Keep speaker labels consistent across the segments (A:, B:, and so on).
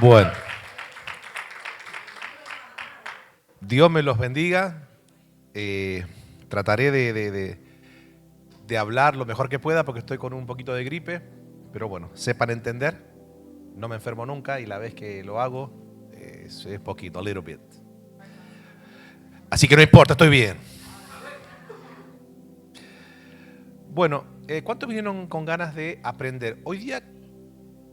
A: Bueno, Dios me los bendiga. Trataré de hablar lo mejor que pueda porque estoy con un poquito de gripe, pero bueno, sepan entender, no me enfermo nunca y la vez que lo hago es poquito, a little bit. Así que no importa, estoy bien. Bueno, ¿cuántos vinieron con ganas de aprender? Hoy día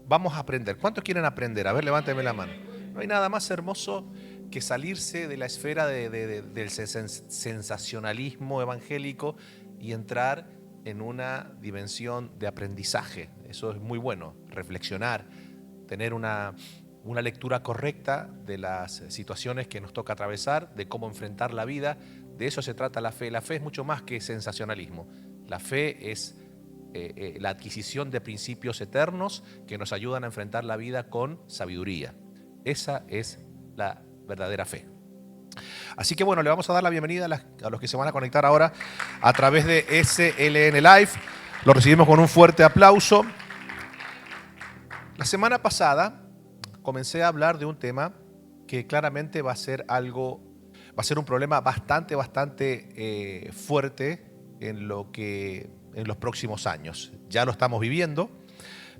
A: vamos a aprender. ¿Cuántos quieren aprender? A ver, levánteme la mano. No hay nada más hermoso que salirse de la esfera del sensacionalismo evangélico y entrar en una dimensión de aprendizaje. Eso es muy bueno, reflexionar, tener una lectura correcta de las situaciones que nos toca atravesar, de cómo enfrentar la vida. De eso se trata la fe. La fe es mucho más que sensacionalismo. La fe es la adquisición de principios eternos que nos ayudan a enfrentar la vida con sabiduría. Esa es la verdadera fe. Así que bueno, le vamos a dar la bienvenida a los que se van a conectar ahora a través de SLN Live. Lo recibimos con un fuerte aplauso. La semana pasada comencé a hablar de un tema que claramente va a ser un problema bastante fuerte en los próximos años. Ya lo estamos viviendo,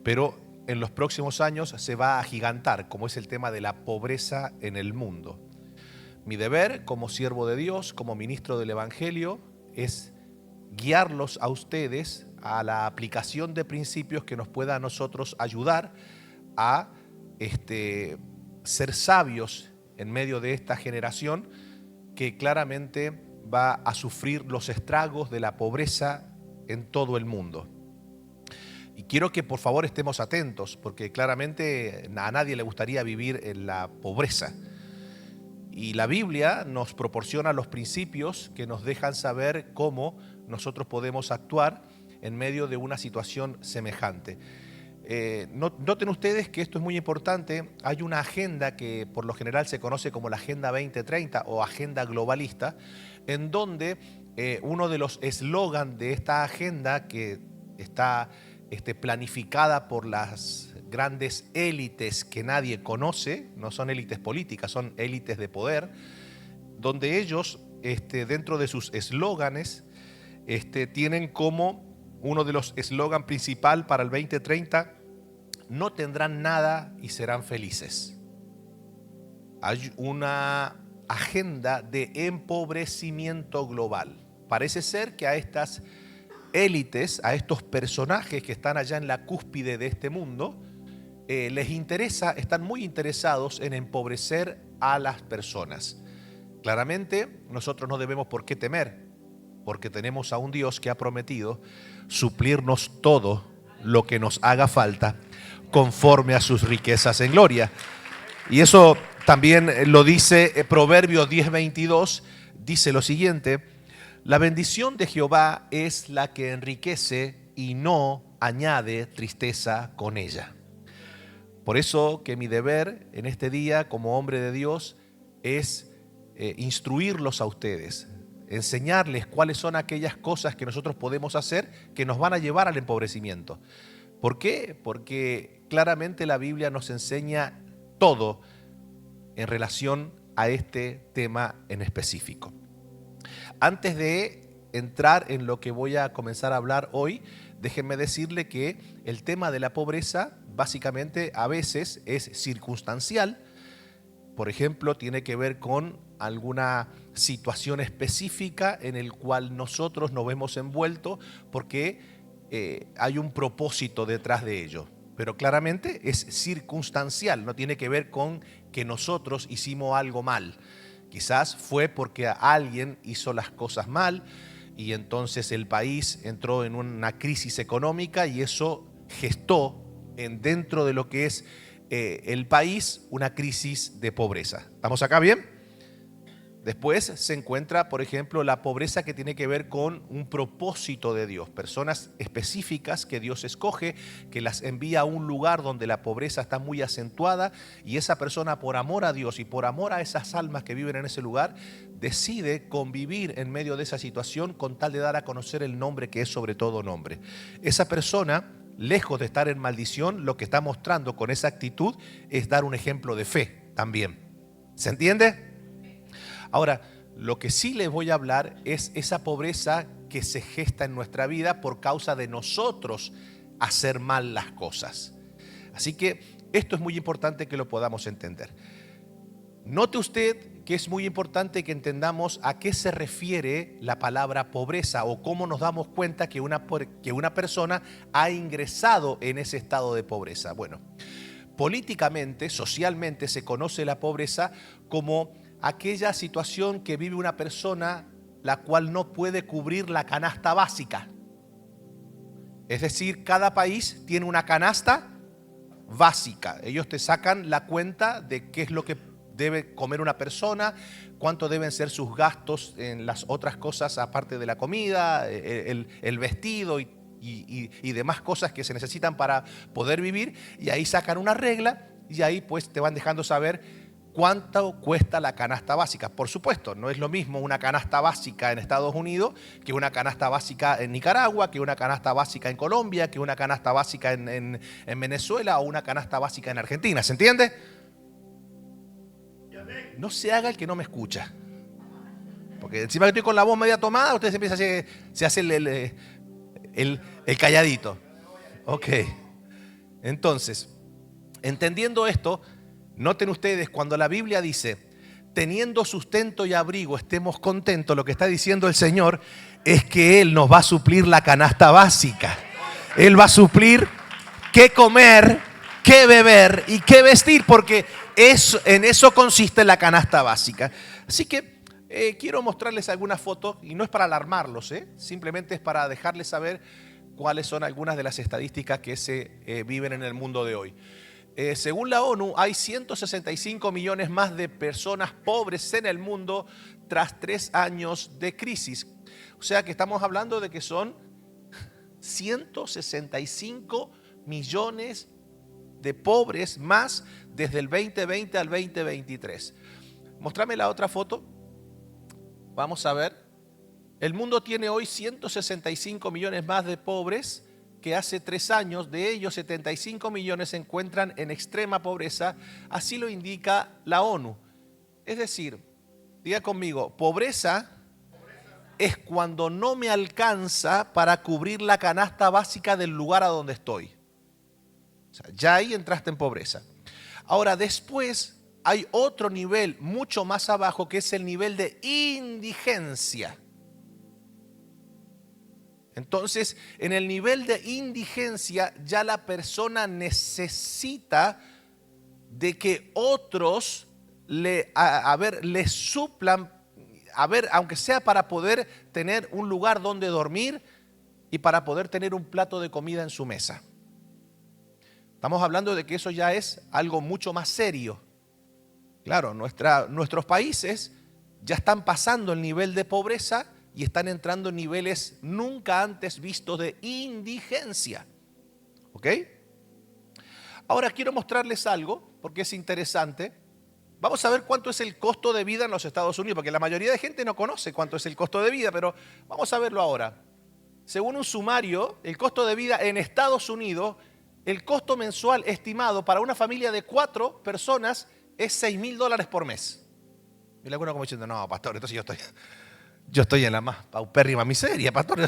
A: pero en los próximos años se va a agigantar, como es el tema de la pobreza en el mundo. Mi deber como siervo de Dios, como ministro del Evangelio, es guiarlos a ustedes a la aplicación de principios que nos pueda a nosotros ayudar a ser sabios en medio de esta generación que claramente va a sufrir los estragos de la pobreza en todo el mundo. Y quiero que por favor estemos atentos, porque claramente a nadie le gustaría vivir en la pobreza. Y la Biblia nos proporciona los principios que nos dejan saber cómo nosotros podemos actuar en medio de una situación semejante. Noten ustedes que esto es muy importante. Hay una agenda que por lo general se conoce como la Agenda 2030 o Agenda Globalista, en donde uno de los eslogan de esta agenda, que está planificada por las grandes élites que nadie conoce, no son élites políticas, son élites de poder, donde ellos dentro de sus eslóganes tienen como uno de los eslóganes principal para el 2030: no tendrán nada y serán felices. Hay una agenda de empobrecimiento global. Parece ser que a estas élites, a estos personajes que están allá en la cúspide de este mundo, les interesa, están muy interesados en empobrecer a las personas. Claramente nosotros no debemos por qué temer, porque tenemos a un Dios que ha prometido suplirnos todo lo que nos haga falta conforme a sus riquezas en gloria. Y eso también lo dice Proverbios 10:22, dice lo siguiente: la bendición de Jehová es la que enriquece y no añade tristeza con ella. Por eso que mi deber en este día como hombre de Dios es instruirlos a ustedes, enseñarles cuáles son aquellas cosas que nosotros podemos hacer que nos van a llevar al empobrecimiento. ¿Por qué? Porque claramente la Biblia nos enseña todo en relación a este tema en específico. Antes de entrar en lo que voy a comenzar a hablar hoy, déjenme decirle que el tema de la pobreza básicamente a veces es circunstancial. Por ejemplo, tiene que ver con alguna situación específica en el cual nosotros nos vemos envueltos porque hay un propósito detrás de ello. Pero claramente es circunstancial, no tiene que ver con que nosotros hicimos algo mal. Quizás fue porque alguien hizo las cosas mal y entonces el país entró en una crisis económica y eso gestó dentro de lo que es el país una crisis de pobreza. ¿Estamos acá bien? Después se encuentra, por ejemplo, la pobreza que tiene que ver con un propósito de Dios. Personas específicas que Dios escoge, que las envía a un lugar donde la pobreza está muy acentuada y esa persona, por amor a Dios y por amor a esas almas que viven en ese lugar, decide convivir en medio de esa situación con tal de dar a conocer el nombre que es sobre todo nombre. Esa persona, lejos de estar en maldición, lo que está mostrando con esa actitud es dar un ejemplo de fe también. ¿Se entiende? Ahora, lo que sí les voy a hablar es esa pobreza que se gesta en nuestra vida por causa de nosotros hacer mal las cosas. Así que esto es muy importante que lo podamos entender. Note usted que es muy importante que entendamos a qué se refiere la palabra pobreza o cómo nos damos cuenta que una persona ha ingresado en ese estado de pobreza. Bueno, políticamente, socialmente se conoce la pobreza como aquella situación que vive una persona la cual no puede cubrir la canasta básica. Es decir, cada país tiene una canasta básica. Ellos te sacan la cuenta de qué es lo que debe comer una persona, cuánto deben ser sus gastos en las otras cosas aparte de la comida, el vestido y demás cosas que se necesitan para poder vivir. Y ahí sacan una regla y ahí pues te van dejando saber cuánto cuesta la canasta básica. Por supuesto, no es lo mismo una canasta básica en Estados Unidos que una canasta básica en Nicaragua, que una canasta básica en Colombia, que una canasta básica en Venezuela o una canasta básica en Argentina. ¿Se entiende? No se haga el que no me escucha. Porque encima que estoy con la voz media tomada, usted se hace el calladito. Ok. Entonces, entendiendo esto, noten ustedes, cuando la Biblia dice, teniendo sustento y abrigo, estemos contentos, lo que está diciendo el Señor es que Él nos va a suplir la canasta básica. Él va a suplir qué comer, qué beber y qué vestir, porque en eso consiste la canasta básica. Así que quiero mostrarles algunas fotos, y no es para alarmarlos, simplemente es para dejarles saber cuáles son algunas de las estadísticas que se viven en el mundo de hoy. Según la ONU, hay 165 millones más de personas pobres en el mundo tras 3 años de crisis. O sea que estamos hablando de que son 165 millones de pobres más desde el 2020 al 2023. Mostrame la otra foto. Vamos a ver. El mundo tiene hoy 165 millones más de pobres que hace 3 años. De ellos, 75 millones se encuentran en extrema pobreza. Así lo indica la ONU. Es decir, diga conmigo, pobreza es cuando no me alcanza para cubrir la canasta básica del lugar a donde estoy. O sea, ya ahí entraste en pobreza. Ahora, después hay otro nivel mucho más abajo que es el nivel de indigencia. Entonces, en el nivel de indigencia ya la persona necesita de que otros le suplan, aunque sea para poder tener un lugar donde dormir y para poder tener un plato de comida en su mesa. Estamos hablando de que eso ya es algo mucho más serio. Claro, nuestros países ya están pasando el nivel de pobreza y están entrando en niveles nunca antes vistos de indigencia. ¿Ok? Ahora quiero mostrarles algo, porque es interesante. Vamos a ver cuánto es el costo de vida en los Estados Unidos, porque la mayoría de gente no conoce cuánto es el costo de vida, pero vamos a verlo ahora. Según un sumario, el costo de vida en Estados Unidos, el costo mensual estimado para una familia de 4 personas es $6,000 por mes. Y alguno como diciendo, no, pastor, entonces yo estoy en la más paupérrima miseria, pastor.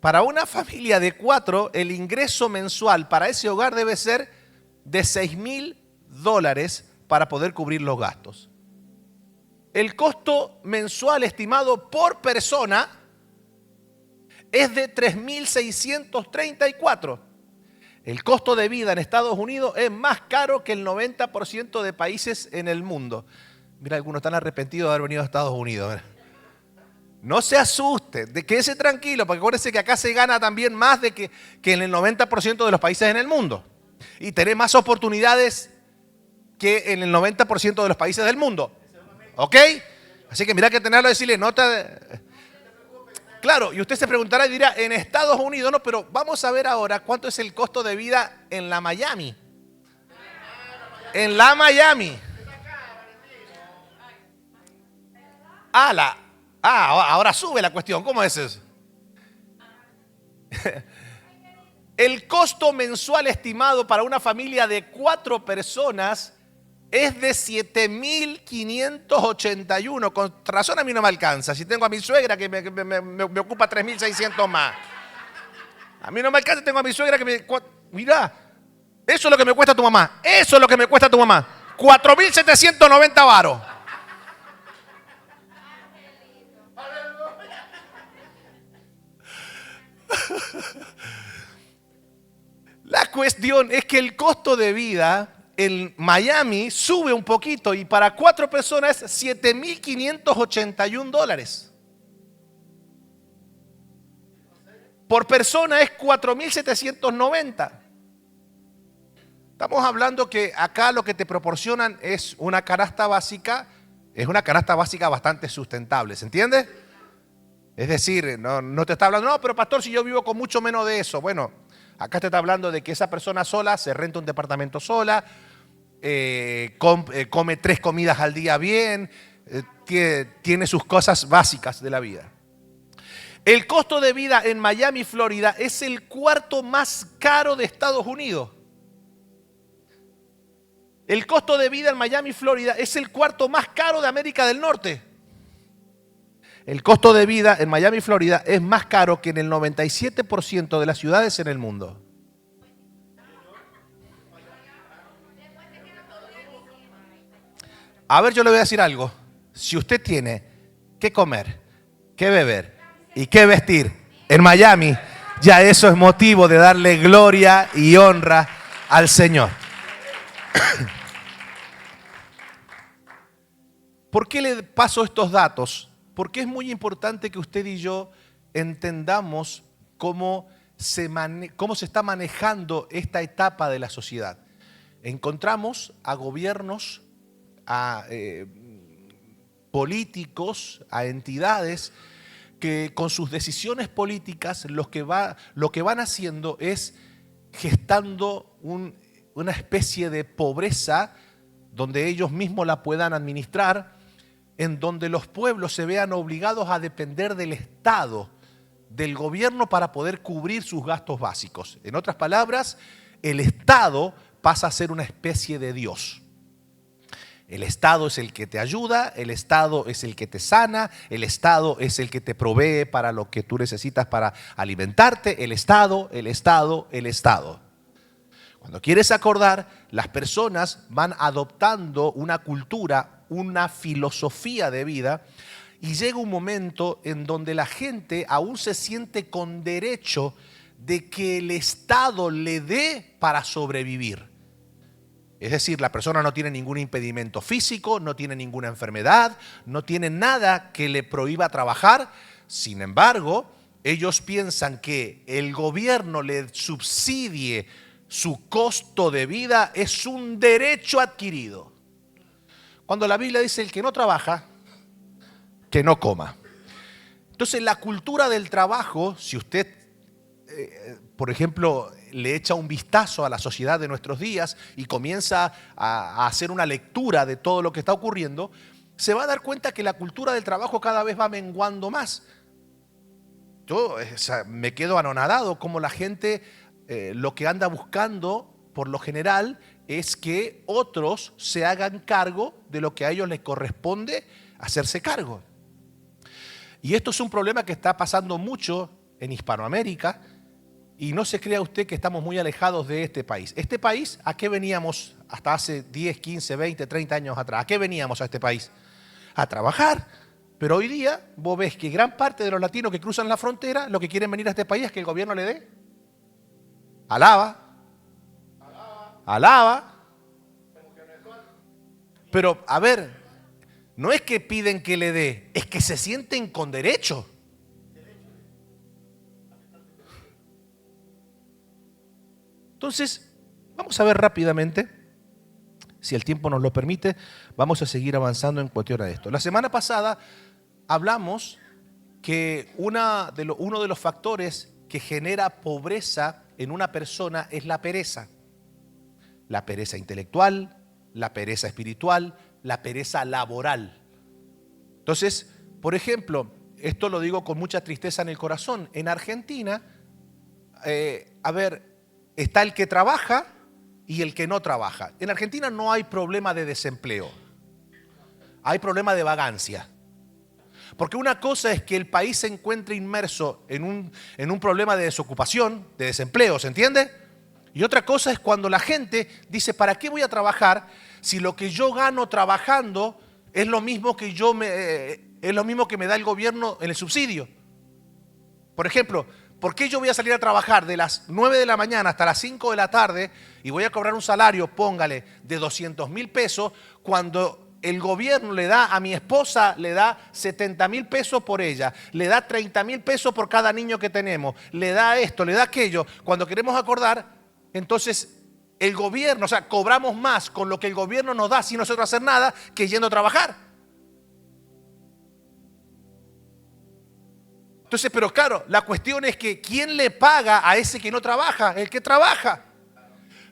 A: Para una familia de 4, el ingreso mensual para ese hogar debe ser de $6,000 para poder cubrir los gastos. El costo mensual estimado por persona es de $3,634. El costo de vida en Estados Unidos es más caro que el 90% de países en el mundo. Mira, algunos están arrepentidos de haber venido a Estados Unidos. No se asuste, quédese tranquilo, porque acuérdense que acá se gana también más que en el 90% de los países en el mundo. y tenés más oportunidades que en el 90% de los países del mundo. ¿Ok? Así que mira que tenerlo decirle, Claro, y usted se preguntará y dirá, en Estados Unidos, no, pero vamos a ver ahora cuánto es el costo de vida en la Miami. En la Miami. Ahora sube la cuestión. ¿Cómo es eso? El costo mensual estimado para una familia de 4 personas es de 7.581. Con razón a mí no me alcanza. Si tengo a mi suegra que me ocupa 3.600 más. A mí no me alcanza, tengo a mi suegra que me... Mirá, eso es lo que me cuesta tu mamá. Eso es lo que me cuesta tu mamá. 4.790 varos. La cuestión es que el costo de vida en Miami sube un poquito y para 4 personas es $7.581. Por persona es 4.790. Estamos hablando que acá lo que te proporcionan es una canasta básica bastante sustentable, ¿se entiende? Es decir, no te está hablando, no, pero pastor, si yo vivo con mucho menos de eso. Bueno, acá te está hablando de que esa persona sola se renta un departamento sola, come 3 comidas al día bien, tiene sus cosas básicas de la vida. El costo de vida en Miami, Florida, es el 4º más caro de Estados Unidos. El costo de vida en Miami, Florida, es el 4º más caro de América del Norte. El costo de vida en Miami, Florida, es más caro que en el 97% de las ciudades en el mundo. A ver, yo le voy a decir algo. Si usted tiene que comer, que beber y que vestir en Miami, ya eso es motivo de darle gloria y honra al Señor. ¿Por qué le paso estos datos? Porque es muy importante que usted y yo entendamos cómo se está manejando esta etapa de la sociedad. Encontramos a gobiernos, a políticos, a entidades que con sus decisiones políticas lo que van haciendo es gestando una especie de pobreza donde ellos mismos la puedan administrar, en donde los pueblos se vean obligados a depender del Estado, del gobierno para poder cubrir sus gastos básicos. En otras palabras, el Estado pasa a ser una especie de Dios. El Estado es el que te ayuda, el Estado es el que te sana, el Estado es el que te provee para lo que tú necesitas para alimentarte, el Estado. Cuando quieres acordar, las personas van adoptando una cultura, una filosofía de vida, y llega un momento en donde la gente aún se siente con derecho de que el Estado le dé para sobrevivir. Es decir, la persona no tiene ningún impedimento físico, no tiene ninguna enfermedad, no tiene nada que le prohíba trabajar. Sin embargo, ellos piensan que el gobierno le subsidie su costo de vida es un derecho adquirido. Cuando la Biblia dice el que no trabaja, que no coma. Entonces la cultura del trabajo, si usted, por ejemplo, le echa un vistazo a la sociedad de nuestros días y comienza a hacer una lectura de todo lo que está ocurriendo, se va a dar cuenta que la cultura del trabajo cada vez va menguando más. Yo me quedo anonadado como la gente lo que anda buscando por lo general es que otros se hagan cargo de lo que a ellos les corresponde hacerse cargo. Y esto es un problema que está pasando mucho en Hispanoamérica y no se crea usted que estamos muy alejados de este país. Este país, ¿a qué veníamos hasta hace 10, 15, 20, 30 años atrás? ¿A qué veníamos a este país? A trabajar. Pero hoy día vos ves que gran parte de los latinos que cruzan la frontera lo que quieren venir a este país es que el gobierno le dé. Alaba. Pero, a ver, no es que piden que le dé, es que se sienten con derecho. Entonces, Vamos a ver rápidamente, si el tiempo nos lo permite, vamos a seguir avanzando en cuestión a esto. La semana pasada hablamos que uno de los factores que genera pobreza en una persona es la pereza. La pereza intelectual, la pereza espiritual, la pereza laboral. Entonces, por ejemplo, esto lo digo con mucha tristeza en el corazón. En Argentina, está el que trabaja y el que no trabaja. En Argentina no hay problema de desempleo, hay problema de vagancia. Porque una cosa es que el país se encuentre inmerso en un problema de desocupación, de desempleo, ¿se entiende? Y otra cosa es cuando la gente dice, ¿para qué voy a trabajar si lo que yo gano trabajando es lo mismo que me da el gobierno en el subsidio? Por ejemplo, ¿por qué yo voy a salir a trabajar de las 9 de la mañana hasta las 5 de la tarde y voy a cobrar un salario, póngale, de 200,000 pesos cuando el gobierno le da a mi esposa, le da 70,000 pesos por ella, le da 30,000 pesos por cada niño que tenemos, le da esto, le da aquello? Cuando queremos acordar, entonces el gobierno, o sea, cobramos más con lo que el gobierno nos da sin nosotros hacer nada que yendo a trabajar. Entonces, pero claro, la cuestión es que ¿quién le paga a ese que no trabaja? El que trabaja.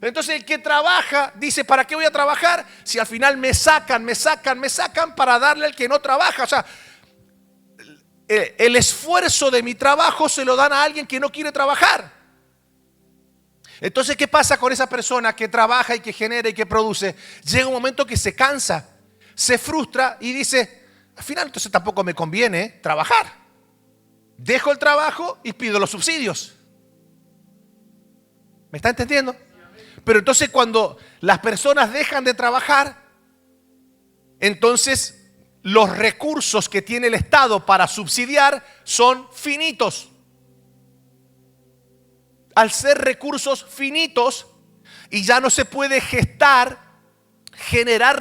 A: Entonces el que trabaja dice, ¿para qué voy a trabajar? Si al final me sacan para darle al que no trabaja. O sea, el esfuerzo de mi trabajo se lo dan a alguien que no quiere trabajar. Entonces, ¿qué pasa con esa persona que trabaja y que genera y que produce? Llega un momento que se cansa, se frustra y dice, al final entonces tampoco me conviene trabajar. Dejo el trabajo y pido los subsidios. ¿Me está entendiendo? Pero entonces cuando las personas dejan de trabajar, entonces los recursos que tiene el Estado para subsidiar son finitos. Al ser recursos finitos y ya no se puede generar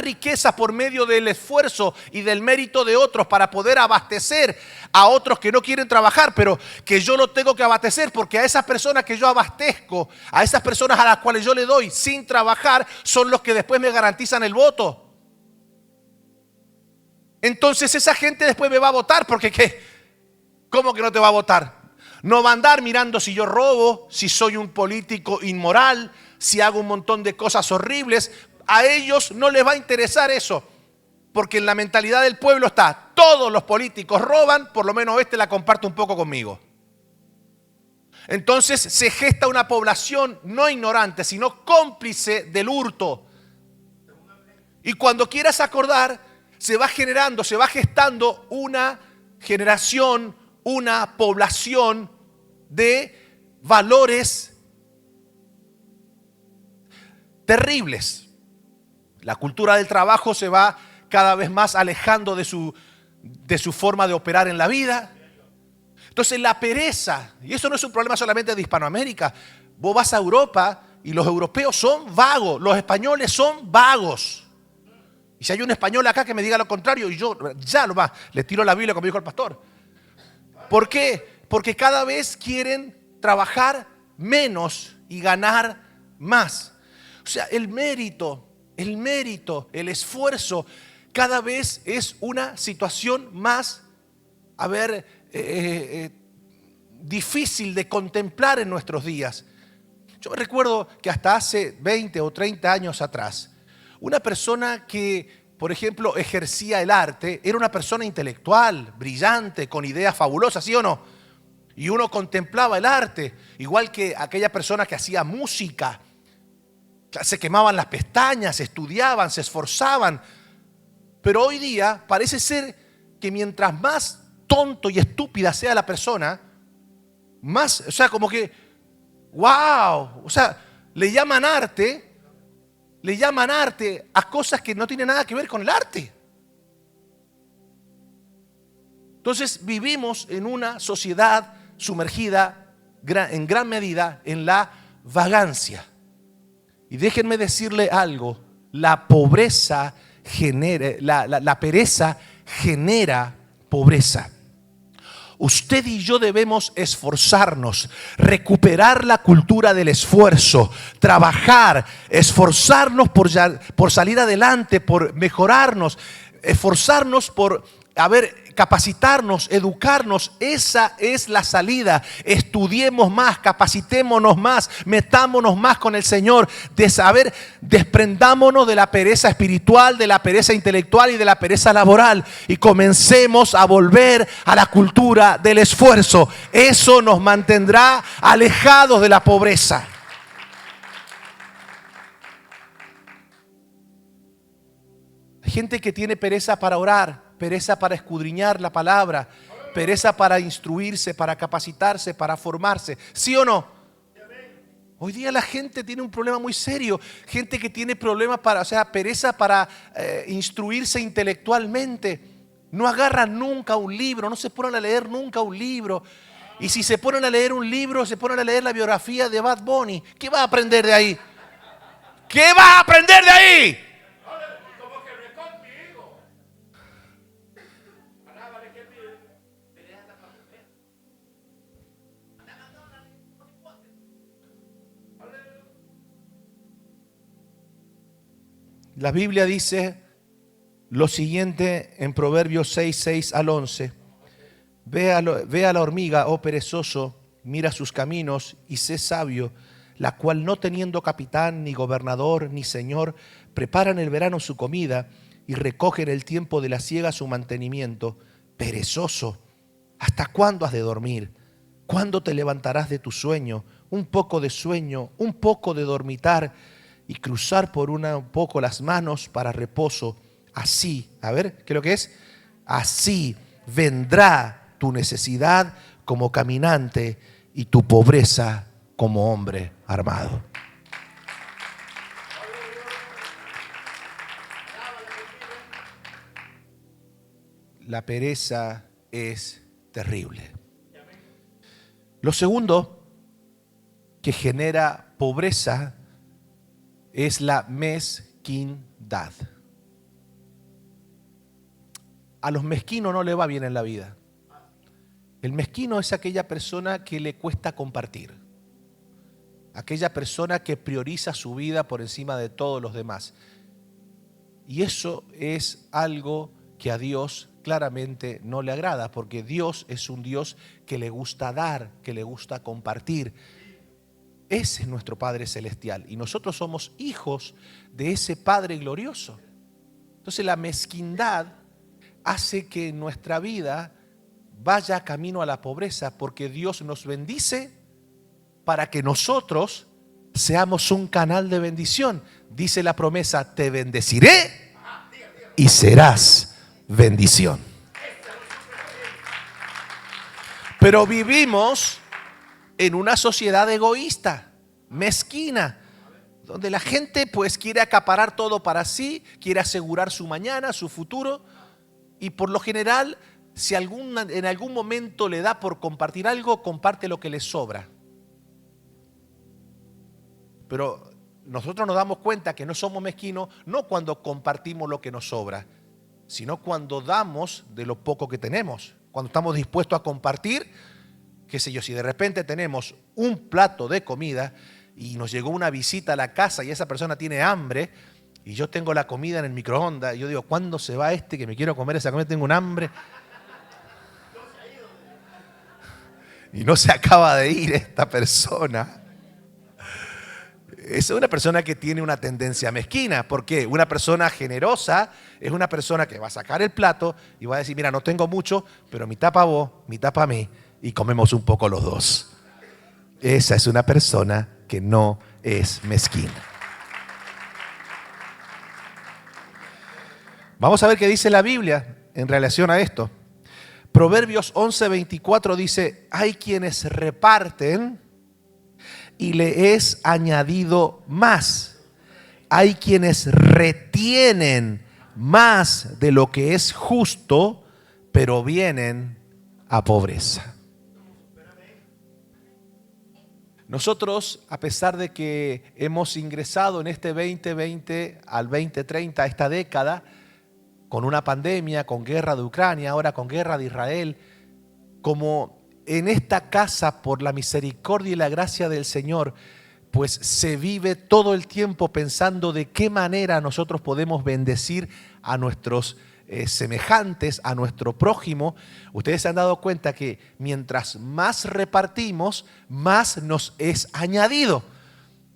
A: riqueza por medio del esfuerzo y del mérito de otros para poder abastecer a otros que no quieren trabajar, pero que yo lo tengo que abastecer porque a esas personas que yo abastezco, a esas personas a las cuales yo le doy sin trabajar, son los que después me garantizan el voto. Entonces esa gente después me va a votar porque ¿qué? ¿Cómo que no te va a votar? No va a andar mirando si yo robo, si soy un político inmoral, si hago un montón de cosas horribles. A ellos no les va a interesar eso, porque en la mentalidad del pueblo está, todos los políticos roban, por lo menos este la comparte un poco conmigo. Entonces se gesta una población no ignorante, sino cómplice del hurto. Y cuando quieras acordar, se va gestando una generación, una población de valores terribles. La cultura del trabajo se va cada vez más alejando de su forma de operar en la vida. Entonces la pereza, y eso no es un problema solamente de Hispanoamérica. Vos vas a Europa y los europeos son vagos, los españoles son vagos. Y si hay un español acá que me diga lo contrario, y yo ya le tiro la Biblia como dijo el pastor. ¿Por qué? Porque cada vez quieren trabajar menos y ganar más. O sea, el mérito, el esfuerzo, cada vez es una situación más, difícil de contemplar en nuestros días. Yo me recuerdo que hasta hace 20 o 30 años atrás, una persona que, por ejemplo, ejercía el arte, era una persona intelectual, brillante, con ideas fabulosas, ¿sí o no? Y uno contemplaba el arte, igual que aquella persona que hacía música. Se quemaban las pestañas, estudiaban, se esforzaban. Pero hoy día parece ser que mientras más tonto y estúpida sea la persona, más, o sea, como que, wow, o sea, le llaman arte a cosas que no tienen nada que ver con el arte. Entonces vivimos en una sociedad sumergida en gran medida en la vagancia. Y déjenme decirle algo, la pobreza genera, la pereza genera pobreza. Usted y yo debemos esforzarnos, recuperar la cultura del esfuerzo, trabajar, esforzarnos por salir adelante, por mejorarnos, esforzarnos por capacitarnos, educarnos. Esa es la salida. Estudiemos más, capacitémonos más, metámonos más con el Señor. Desprendámonos de la pereza espiritual, de la pereza intelectual y de la pereza laboral, y comencemos a volver a la cultura del esfuerzo. Eso nos mantendrá alejados de la pobreza. Hay gente que tiene pereza para orar, pereza para escudriñar la palabra, pereza para instruirse, para capacitarse, para formarse. ¿Sí o no? Hoy día la gente tiene un problema muy serio. Gente que tiene problemas pereza para instruirse intelectualmente. No agarran nunca un libro, no se ponen a leer nunca un libro. Y si se ponen a leer un libro, se ponen a leer la biografía de Bad Bunny. ¿Qué va a aprender de ahí? ¿Qué va a aprender de ahí? La Biblia dice lo siguiente en Proverbios 6 al 11. Ve a la hormiga, oh perezoso, mira sus caminos y sé sabio, la cual no teniendo capitán, ni gobernador, ni señor, prepara en el verano su comida y recoge en el tiempo de la siega su mantenimiento. Perezoso, ¿hasta cuándo has de dormir? ¿Cuándo te levantarás de tu sueño? Un poco de sueño, un poco de dormitar, y cruzar por un poco las manos para reposo. Así, ¿qué es lo que es? Así vendrá tu necesidad como caminante y tu pobreza como hombre armado. La pereza es terrible. Lo segundo que genera pobreza es la mezquindad. A los mezquinos no le va bien en la vida. El mezquino es aquella persona que le cuesta compartir. Aquella persona que prioriza su vida por encima de todos los demás. Y eso es algo que a Dios claramente no le agrada, porque Dios es un Dios que le gusta dar, que le gusta compartir. Ese es nuestro Padre Celestial y nosotros somos hijos de ese Padre glorioso. Entonces la mezquindad hace que nuestra vida vaya camino a la pobreza, porque Dios nos bendice para que nosotros seamos un canal de bendición. Dice la promesa: te bendeciré y serás bendición. Pero vivimos en una sociedad egoísta, mezquina, donde la gente pues quiere acaparar todo para sí, quiere asegurar su mañana, su futuro, y por lo general, si en algún momento le da por compartir algo, comparte lo que le sobra. Pero nosotros nos damos cuenta que no somos mezquinos, no cuando compartimos lo que nos sobra, sino cuando damos de lo poco que tenemos, cuando estamos dispuestos a compartir. Qué sé yo, si de repente tenemos un plato de comida y nos llegó una visita a la casa y esa persona tiene hambre y yo tengo la comida en el microondas y yo digo: ¿cuándo se va este que me quiero comer esa comida? Tengo un hambre. Y no se acaba de ir esta persona. Es una persona que tiene una tendencia mezquina. ¿Por qué? Una persona generosa es una persona que va a sacar el plato y va a decir: mira, no tengo mucho, pero mitad para vos, mitad para mí, y comemos un poco los dos. Esa es una persona que no es mezquina. Vamos a ver qué dice la Biblia en relación a esto. Proverbios 11:24 dice: hay quienes reparten y le es añadido más. Hay quienes retienen más de lo que es justo, pero vienen a pobreza. Nosotros, a pesar de que hemos ingresado en este 2020 al 2030, esta década, con una pandemia, con guerra de Ucrania, ahora con guerra de Israel, como en esta casa, por la misericordia y la gracia del Señor, pues se vive todo el tiempo pensando de qué manera nosotros podemos bendecir a nuestros semejantes, a nuestro prójimo. Ustedes se han dado cuenta que mientras más repartimos, más nos es añadido.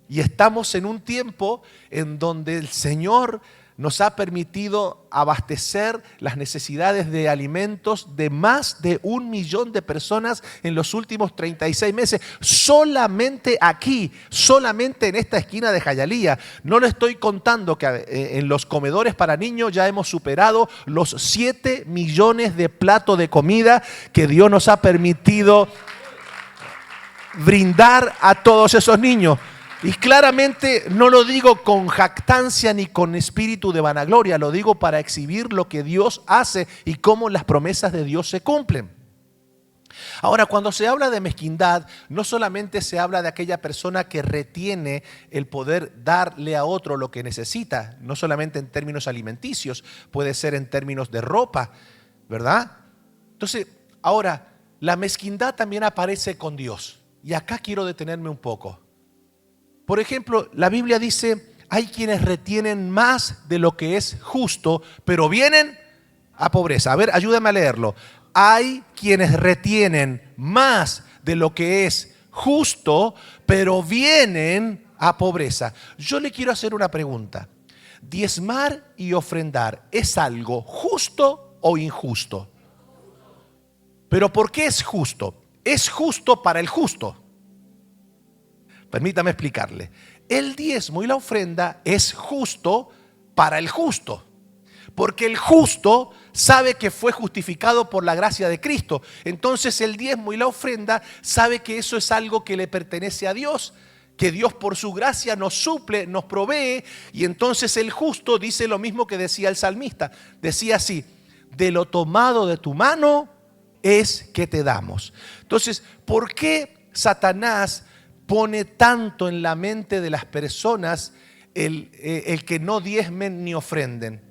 A: Y estamos en un tiempo en donde el Señor nos ha permitido abastecer las necesidades de alimentos de más de 1 millón de personas en los últimos 36 meses. Solamente aquí, solamente en esta esquina de Hialeah. No le estoy contando que en los comedores para niños ya hemos superado los 7 millones de platos de comida que Dios nos ha permitido brindar a todos esos niños. Y claramente no lo digo con jactancia ni con espíritu de vanagloria, lo digo para exhibir lo que Dios hace y cómo las promesas de Dios se cumplen. Ahora, cuando se habla de mezquindad, no solamente se habla de aquella persona que retiene el poder darle a otro lo que necesita, no solamente en términos alimenticios, puede ser en términos de ropa, ¿verdad? Entonces, ahora, la mezquindad también aparece con Dios. Y acá quiero detenerme un poco. Por ejemplo, la Biblia dice, hay quienes retienen más de lo que es justo, pero vienen a pobreza. A ver, ayúdame a leerlo. Hay quienes retienen más de lo que es justo, pero vienen a pobreza. Yo le quiero hacer una pregunta. ¿Diezmar y ofrendar es algo justo o injusto? ¿Pero por qué es justo? Es justo para el justo. Permítame explicarle. El diezmo y la ofrenda es justo para el justo. Porque el justo sabe que fue justificado por la gracia de Cristo. Entonces el diezmo y la ofrenda sabe que eso es algo que le pertenece a Dios. Que Dios por su gracia nos suple, nos provee. Y entonces el justo dice lo mismo que decía el salmista. Decía así, de lo tomado de tu mano es que te damos. Entonces, ¿por qué Satanás pone tanto en la mente de las personas el que no diezmen ni ofrenden?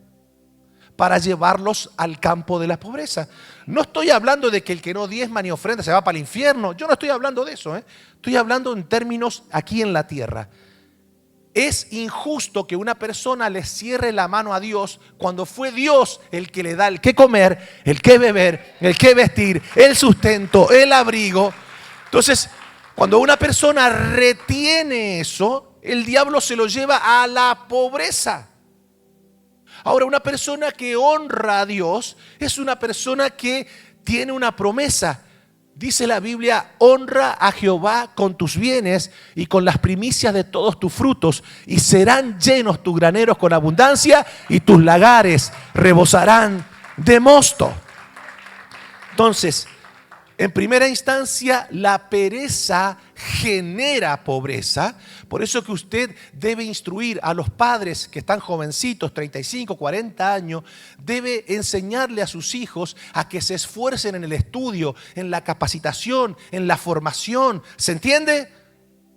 A: Para llevarlos al campo de la pobreza. No estoy hablando de que el que no diezma ni ofrenda se va para el infierno. Yo no estoy hablando de eso. Estoy hablando en términos aquí en la tierra. Es injusto que una persona le cierre la mano a Dios cuando fue Dios el que le da el que comer, el que beber, el que vestir, el sustento, el abrigo. Entonces, cuando una persona retiene eso, el diablo se lo lleva a la pobreza. Ahora, una persona que honra a Dios es una persona que tiene una promesa. Dice la Biblia, honra a Jehová con tus bienes y con las primicias de todos tus frutos, y serán llenos tus graneros con abundancia y tus lagares rebosarán de mosto. Entonces, en primera instancia, la pereza genera pobreza. Por eso que usted debe instruir a los padres que están jovencitos, 35, 40 años, debe enseñarle a sus hijos a que se esfuercen en el estudio, en la capacitación, en la formación. ¿Se entiende?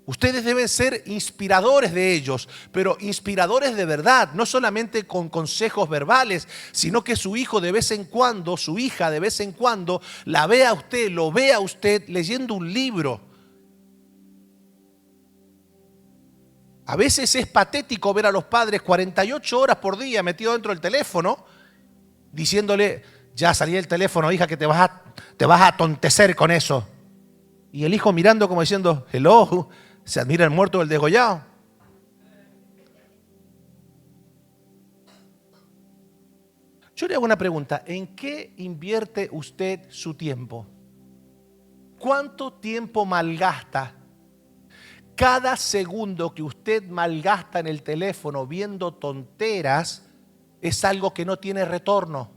A: Ustedes deben ser inspiradores de ellos, pero inspiradores de verdad, no solamente con consejos verbales, sino que su hijo de vez en cuando, su hija de vez en cuando, la vea a usted, lo vea a usted leyendo un libro. A veces es patético ver a los padres 48 horas por día metidos dentro del teléfono, diciéndole, ya salí del teléfono, hija, que te vas a atontecer con eso. Y el hijo mirando como diciendo, hello, ¿se admira el muerto del degollado? Yo le hago una pregunta, ¿en qué invierte usted su tiempo? ¿Cuánto tiempo malgasta? Cada segundo que usted malgasta en el teléfono viendo tonteras es algo que no tiene retorno.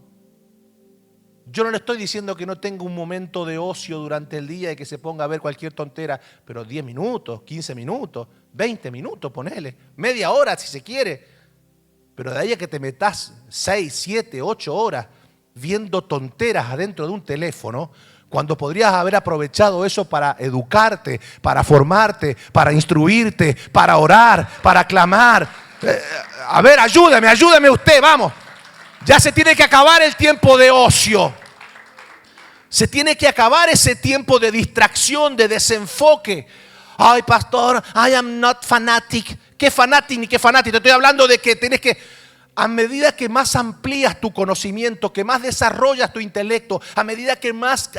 A: Yo no le estoy diciendo que no tenga un momento de ocio durante el día y que se ponga a ver cualquier tontera, pero 10 minutos, 15 minutos, 20 minutos, ponele, media hora si se quiere. Pero de ahí a que te metas 6, 7, 8 horas viendo tonteras adentro de un teléfono, cuando podrías haber aprovechado eso para educarte, para formarte, para instruirte, para orar, para clamar. A ver, ayúdame usted, vamos. Ya se tiene que acabar el tiempo de ocio. Se tiene que acabar ese tiempo de distracción, de desenfoque. Ay, pastor, I am not fanatic. ¿Qué fanatic ni qué fanatic? Te estoy hablando de que tienes que, a medida que más amplías tu conocimiento, que más desarrollas tu intelecto, a medida que más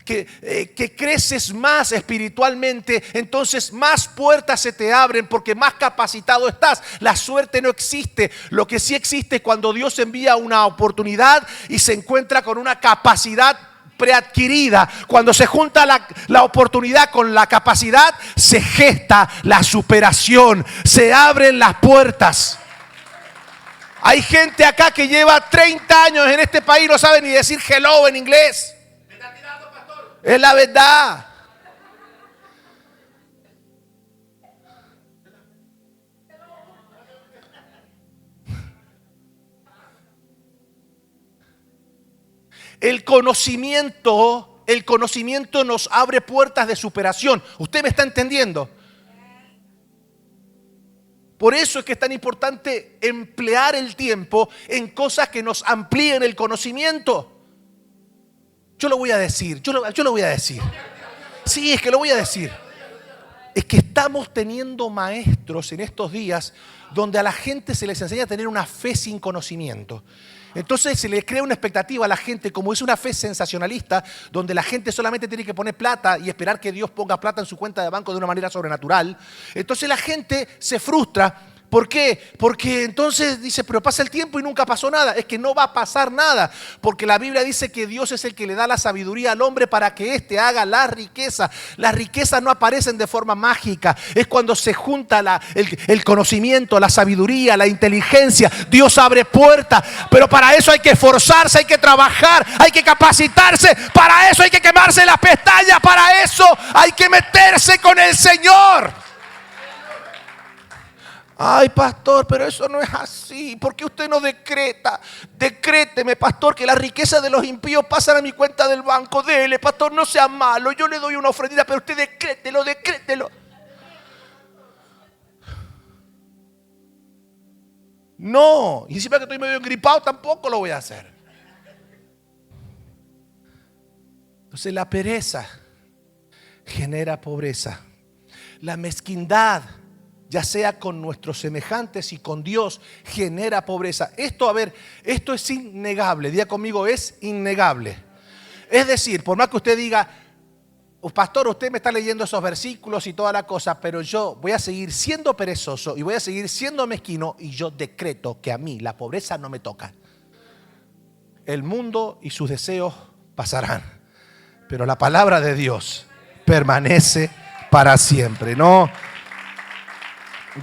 A: que creces más espiritualmente, entonces más puertas se te abren porque más capacitado estás. La suerte no existe. Lo que sí existe es cuando Dios envía una oportunidad y se encuentra con una capacidad preadquirida. Cuando se junta la oportunidad con la capacidad, se gesta la superación, se abren las puertas. Hay gente acá que lleva 30 años en este país y no sabe ni decir hello en inglés. ¿Me está tirando, pastor? Es la verdad. El conocimiento nos abre puertas de superación. ¿Usted me está entendiendo? Por eso es que es tan importante emplear el tiempo en cosas que nos amplíen el conocimiento. Yo lo voy a decir, yo lo voy a decir. Sí, es que lo voy a decir. Es que estamos teniendo maestros en estos días donde a la gente se les enseña a tener una fe sin conocimiento. Entonces se le crea una expectativa a la gente, como es una fe sensacionalista, donde la gente solamente tiene que poner plata y esperar que Dios ponga plata en su cuenta de banco de una manera sobrenatural. Entonces la gente se frustra. ¿Por qué? Porque entonces dice, pero pasa el tiempo y nunca pasó nada. Es que no va a pasar nada, porque la Biblia dice que Dios es el que le da la sabiduría al hombre para que éste haga la riqueza. Las riquezas no aparecen de forma mágica. Es cuando se junta el conocimiento, la sabiduría, la inteligencia. Dios abre puertas, pero para eso hay que esforzarse, hay que trabajar, hay que capacitarse. Para eso hay que quemarse las pestañas, para eso hay que meterse con el Señor. Ay, pastor, pero eso no es así. ¿Por qué usted no decreta? Decréteme, pastor, que la riqueza de los impíos pasan a mi cuenta del banco. Dele, pastor, no sea malo. Yo le doy una ofrenda, pero usted decrételo. No, y encima que estoy medio engripado, tampoco lo voy a hacer. Entonces la pereza genera pobreza. La mezquindad, ya sea con nuestros semejantes y con Dios, genera pobreza. Esto es innegable. Diga conmigo, es innegable. Es decir, por más que usted diga, pastor, usted me está leyendo esos versículos y toda la cosa, pero yo voy a seguir siendo perezoso y voy a seguir siendo mezquino, y yo decreto que a mí la pobreza no me toca. El mundo y sus deseos pasarán, pero la palabra de Dios permanece para siempre. No,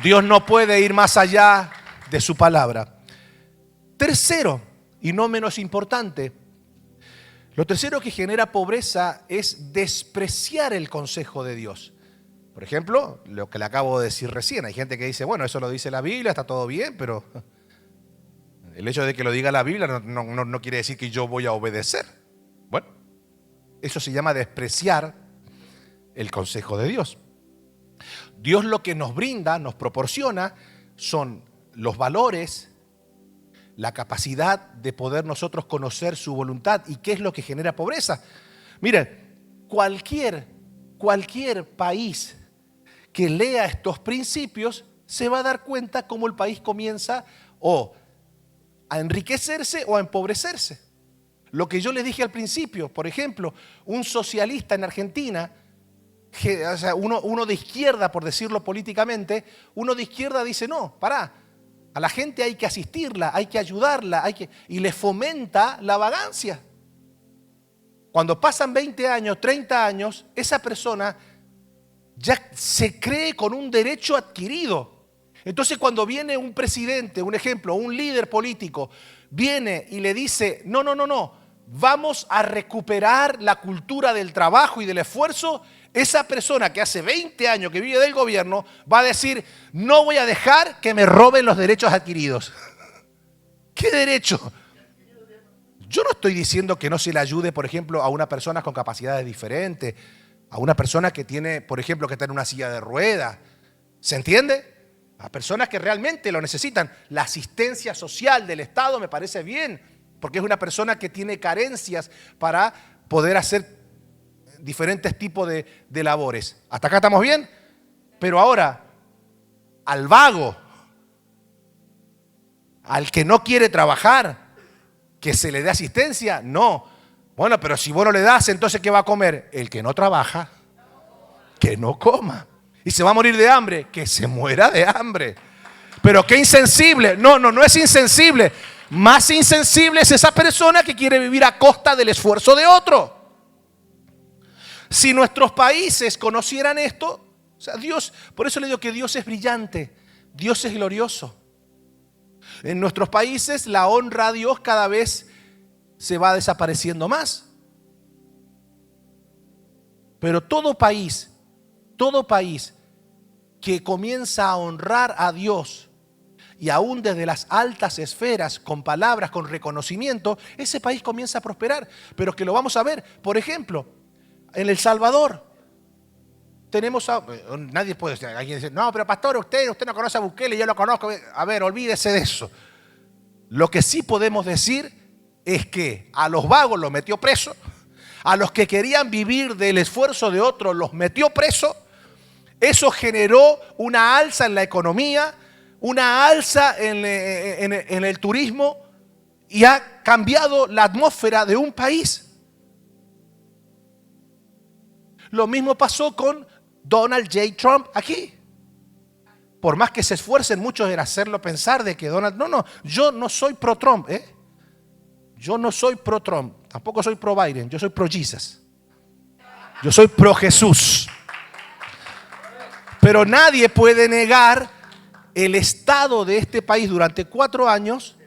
A: Dios no puede ir más allá de su palabra. Tercero, y no menos importante, lo tercero que genera pobreza es despreciar el consejo de Dios. Por ejemplo, lo que le acabo de decir recién. Hay gente que dice, bueno, eso lo dice la Biblia, está todo bien, pero el hecho de que lo diga la Biblia no quiere decir que yo voy a obedecer. Bueno, eso se llama despreciar el consejo de Dios. Dios lo que nos brinda, nos proporciona, son los valores, la capacidad de poder nosotros conocer su voluntad. ¿Y qué es lo que genera pobreza? Miren, cualquier país que lea estos principios se va a dar cuenta cómo el país comienza o a enriquecerse o a empobrecerse. Lo que yo les dije al principio, por ejemplo, un socialista en Argentina, o sea, uno de izquierda, por decirlo políticamente, uno de izquierda dice, no, pará, a la gente hay que asistirla, hay que ayudarla, y le fomenta la vagancia. Cuando pasan 20 años, 30 años, esa persona ya se cree con un derecho adquirido. Entonces cuando viene un presidente, un ejemplo, un líder político, viene y le dice, no, vamos a recuperar la cultura del trabajo y del esfuerzo, esa persona que hace 20 años que vive del gobierno va a decir, no voy a dejar que me roben los derechos adquiridos. ¿Qué derecho? Yo no estoy diciendo que no se le ayude, por ejemplo, a una persona con capacidades diferentes, a una persona que tiene, por ejemplo, que está en una silla de ruedas. ¿Se entiende? A personas que realmente lo necesitan. La asistencia social del Estado me parece bien, porque es una persona que tiene carencias para poder hacer diferentes tipos de labores. ¿Hasta acá estamos bien? Pero ahora, al vago, al que no quiere trabajar, que se le dé asistencia, no. Bueno, pero si vos no le das, entonces ¿qué va a comer? El que no trabaja, que no coma. Y se va a morir de hambre, que se muera de hambre. Pero qué insensible. No es insensible. Más insensible es esa persona que quiere vivir a costa del esfuerzo de otro. Si nuestros países conocieran esto, o sea, Dios, por eso le digo que Dios es brillante, Dios es glorioso. En nuestros países la honra a Dios cada vez se va desapareciendo más. Pero todo país que comienza a honrar a Dios, y aún desde las altas esferas, con palabras, con reconocimiento, ese país comienza a prosperar. Pero que lo vamos a ver, por ejemplo, en El Salvador. Nadie puede decir, alguien dice, no, pero pastor, usted no conoce a Bukele, yo lo conozco. A ver, olvídese de eso. Lo que sí podemos decir es que a los vagos los metió preso, a los que querían vivir del esfuerzo de otros los metió preso. Eso generó una alza en la economía, una alza en el turismo, y ha cambiado la atmósfera de un país. Lo mismo pasó con Donald J. Trump aquí. Por más que se esfuercen muchos en hacerlo pensar de que Donald... No, yo no soy pro Trump, Yo no soy pro Trump, tampoco soy pro Biden, yo soy pro Jesus. Yo soy pro Jesús. Pero nadie puede negar el estado de este país durante 4 años,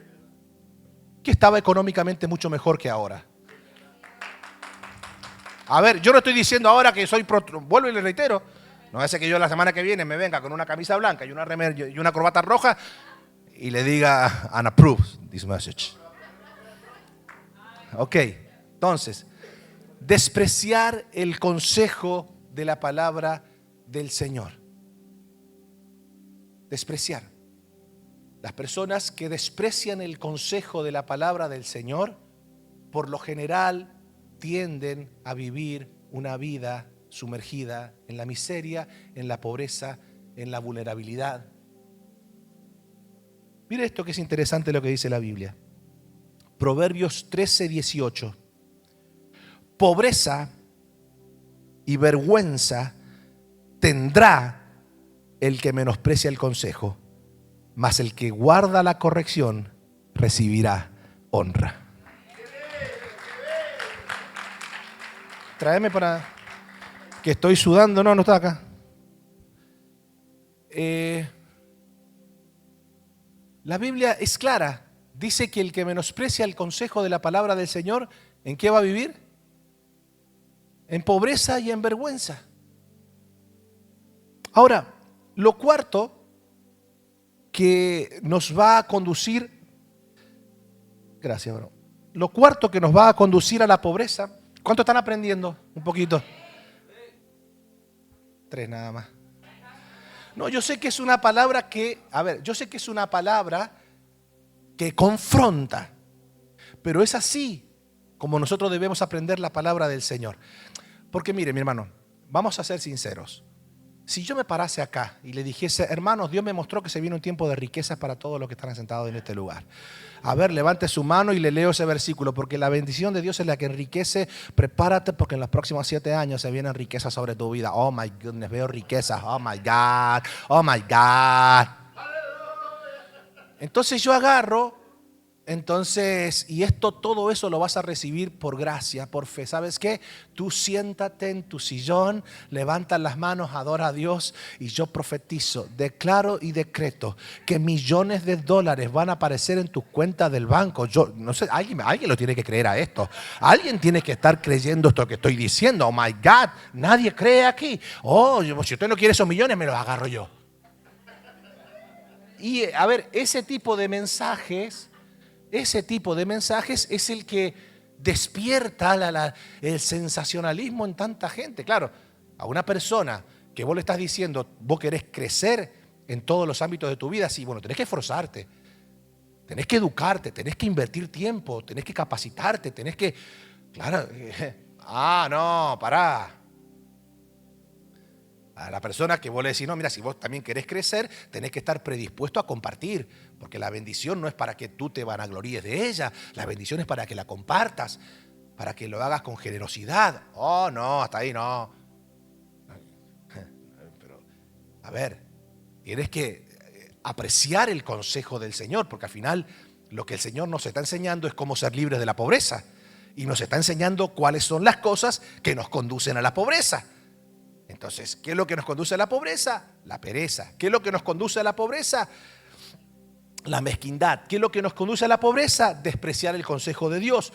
A: que estaba económicamente mucho mejor que ahora. A ver, yo no estoy diciendo ahora que soy pro Trump, vuelvo y le reitero. No hace que yo la semana que viene me venga con una camisa blanca y una remera y una corbata roja y le diga, and approve this message. Ok, entonces, despreciar el consejo de la palabra del Señor. Despreciar. Las personas que desprecian el consejo de la palabra del Señor, por lo general, tienden a vivir una vida sumergida en la miseria, en la pobreza, en la vulnerabilidad. Mire esto que es interesante lo que dice la Biblia. Proverbios 13:18. Pobreza y vergüenza tendrá el que menosprecia el consejo, mas el que guarda la corrección recibirá honra. Tráeme para que estoy sudando. No está acá. La Biblia es clara. Dice que el que menosprecia el consejo de la palabra del Señor, ¿en qué va a vivir? En pobreza y en vergüenza. Ahora, lo cuarto que nos va a conducir, gracias, bro. Lo cuarto que nos va a conducir a la pobreza. ¿Cuánto están aprendiendo? Un poquito. 3 nada más. No, yo sé que es una palabra que confronta, pero es así como nosotros debemos aprender la palabra del Señor. Porque mire, mi hermano, vamos a ser sinceros. Si yo me parase acá y le dijese, hermanos, Dios me mostró que se viene un tiempo de riquezas para todos los que están sentados en este lugar. A ver, levante su mano y le leo ese versículo, porque la bendición de Dios es la que enriquece. Prepárate porque en los próximos 7 años se vienen riquezas sobre tu vida. Oh my goodness, veo riquezas. Oh my God, oh my God. Entonces yo agarro, y todo eso lo vas a recibir por gracia, por fe. ¿Sabes qué? Tú siéntate en tu sillón, levanta las manos, adora a Dios, y yo profetizo, declaro y decreto que millones de dólares van a aparecer en tus cuentas del banco. Yo no sé, alguien lo tiene que creer a esto. Alguien tiene que estar creyendo esto que estoy diciendo. Oh my God, nadie cree aquí. Oh, si usted no quiere esos millones, me los agarro yo. Y a ver, ese tipo de mensajes es el que despierta el sensacionalismo en tanta gente. Claro, a una persona que vos le estás diciendo, vos querés crecer en todos los ámbitos de tu vida, sí, bueno, tenés que esforzarte, tenés que educarte, tenés que invertir tiempo, tenés que capacitarte, claro, Ah, no, pará. A la persona que vos le decís, no, mira, si vos también querés crecer, tenés que estar predispuesto a compartir, porque la bendición no es para que tú te vanagloríes de ella, la bendición es para que la compartas, para que lo hagas con generosidad. Oh, no, hasta ahí no. Pero, a ver, tienes que apreciar el consejo del Señor, porque al final lo que el Señor nos está enseñando es cómo ser libres de la pobreza, y nos está enseñando cuáles son las cosas que nos conducen a la pobreza. Entonces, ¿qué es lo que nos conduce a la pobreza? La pereza. ¿Qué es lo que nos conduce a la pobreza? La mezquindad. ¿Qué es lo que nos conduce a la pobreza? Despreciar el consejo de Dios.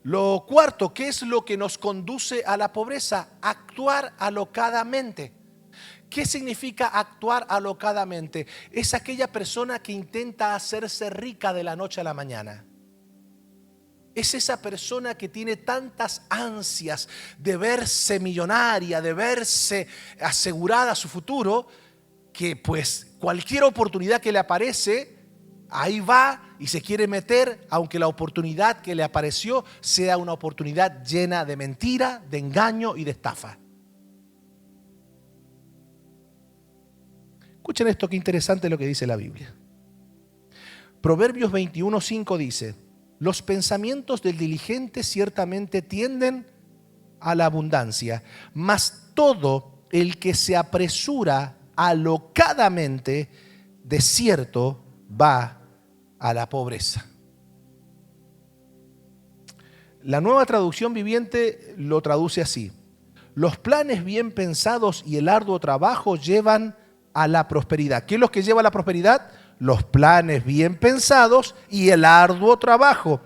A: Lo cuarto, ¿qué es lo que nos conduce a la pobreza? Actuar alocadamente. ¿Qué significa actuar alocadamente? Es aquella persona que intenta hacerse rica de la noche a la mañana. Es esa persona que tiene tantas ansias de verse millonaria, de verse asegurada su futuro, que pues cualquier oportunidad que le aparece, ahí va y se quiere meter, aunque la oportunidad que le apareció sea una oportunidad llena de mentira, de engaño y de estafa. Escuchen esto, qué interesante lo que dice la Biblia. Proverbios 21:5 dice: los pensamientos del diligente ciertamente tienden a la abundancia, mas todo el que se apresura alocadamente, de cierto va a la pobreza. La Nueva Traducción Viviente lo traduce así: los planes bien pensados y el arduo trabajo llevan a la prosperidad. ¿Qué es lo que lleva a la prosperidad? Los planes bien pensados y el arduo trabajo.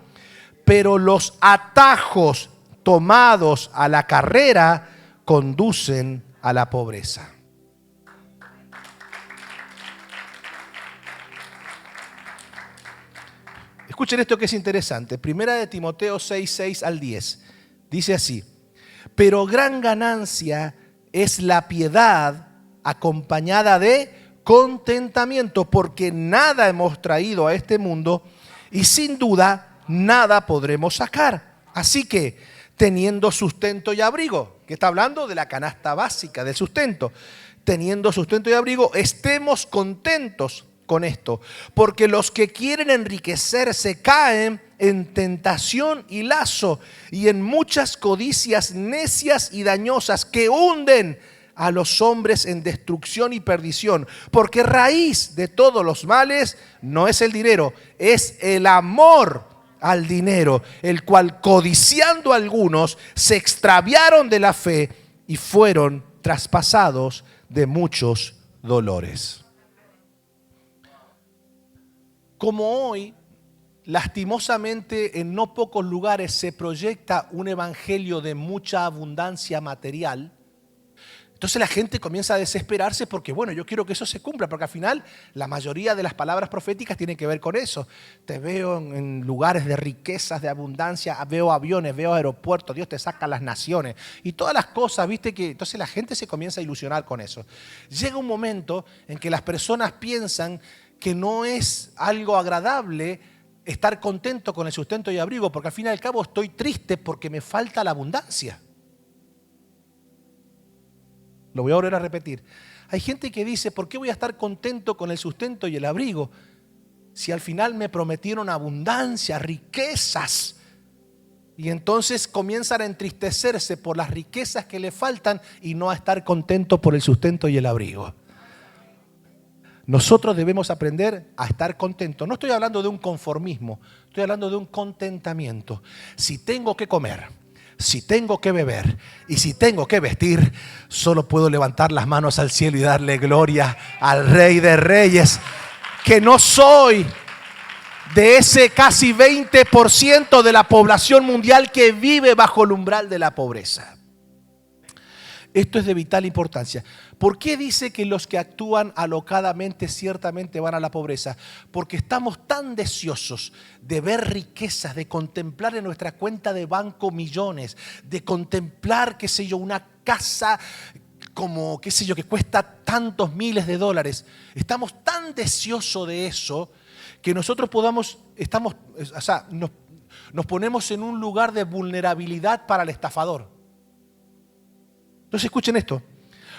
A: Pero los atajos tomados a la carrera conducen a la pobreza. Escuchen esto que es interesante. Primera de Timoteo 6:6 al 10. Dice así: pero gran ganancia es la piedad acompañada de contentamiento, porque nada hemos traído a este mundo y sin duda nada podremos sacar. Así que, teniendo sustento y abrigo, que está hablando de la canasta básica del sustento, teniendo sustento y abrigo, estemos contentos con esto, porque los que quieren enriquecerse caen en tentación y lazo y en muchas codicias necias y dañosas que hunden a los hombres en destrucción y perdición, porque raíz de todos los males no es el dinero, es el amor al dinero, el cual codiciando algunos se extraviaron de la fe y fueron traspasados de muchos dolores. Como hoy, lastimosamente, en no pocos lugares se proyecta un evangelio de mucha abundancia material, entonces la gente comienza a desesperarse porque, bueno, yo quiero que eso se cumpla, porque al final la mayoría de las palabras proféticas tienen que ver con eso. Te veo en lugares de riquezas, de abundancia, veo aviones, veo aeropuertos, Dios te saca a las naciones y todas las cosas, viste que entonces la gente se comienza a ilusionar con eso. Llega un momento en que las personas piensan que no es algo agradable estar contento con el sustento y abrigo, porque al fin y al cabo estoy triste porque me falta la abundancia. Lo voy a volver a repetir. Hay gente que dice, ¿por qué voy a estar contento con el sustento y el abrigo si al final me prometieron abundancia, riquezas? Y entonces comienzan a entristecerse por las riquezas que le faltan y no a estar contento por el sustento y el abrigo. Nosotros debemos aprender a estar contentos. No estoy hablando de un conformismo, estoy hablando de un contentamiento. Si tengo que comer, si tengo que beber y si tengo que vestir, solo puedo levantar las manos al cielo y darle gloria al Rey de Reyes, que no soy de ese casi 20% de la población mundial que vive bajo el umbral de la pobreza. Esto es de vital importancia. ¿Por qué dice que los que actúan alocadamente ciertamente van a la pobreza? Porque estamos tan deseosos de ver riquezas, de contemplar en nuestra cuenta de banco millones, de contemplar, qué sé yo, una casa como, qué sé yo, que cuesta tantos miles de dólares. Estamos tan deseosos de eso que nosotros nos ponemos en un lugar de vulnerabilidad para el estafador. Entonces escuchen esto.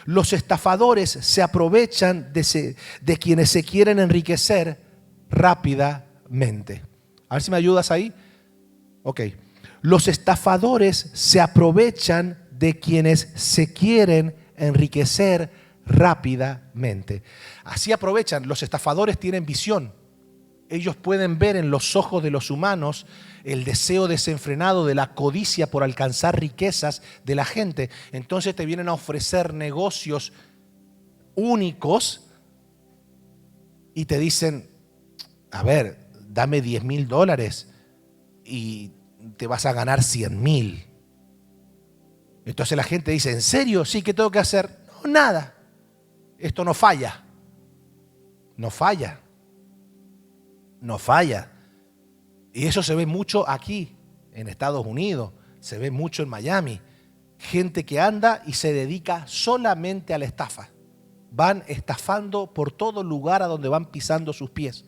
A: Los estafadores se aprovechan de quienes se quieren enriquecer rápidamente. A ver si me ayudas ahí. Ok. Los estafadores se aprovechan de quienes se quieren enriquecer rápidamente. Así aprovechan. Los estafadores tienen visión. Ellos pueden ver en los ojos de los humanos el deseo desenfrenado de la codicia por alcanzar riquezas de la gente. Entonces te vienen a ofrecer negocios únicos y te dicen, a ver, dame $10,000 y te vas a ganar 100,000. Entonces la gente dice, ¿en serio? Sí, ¿qué tengo que hacer? No, nada. Esto no falla. No falla. No falla. Y eso se ve mucho aquí, en Estados Unidos. Se ve mucho en Miami. Gente que anda y se dedica solamente a la estafa. Van estafando por todo lugar a donde van pisando sus pies.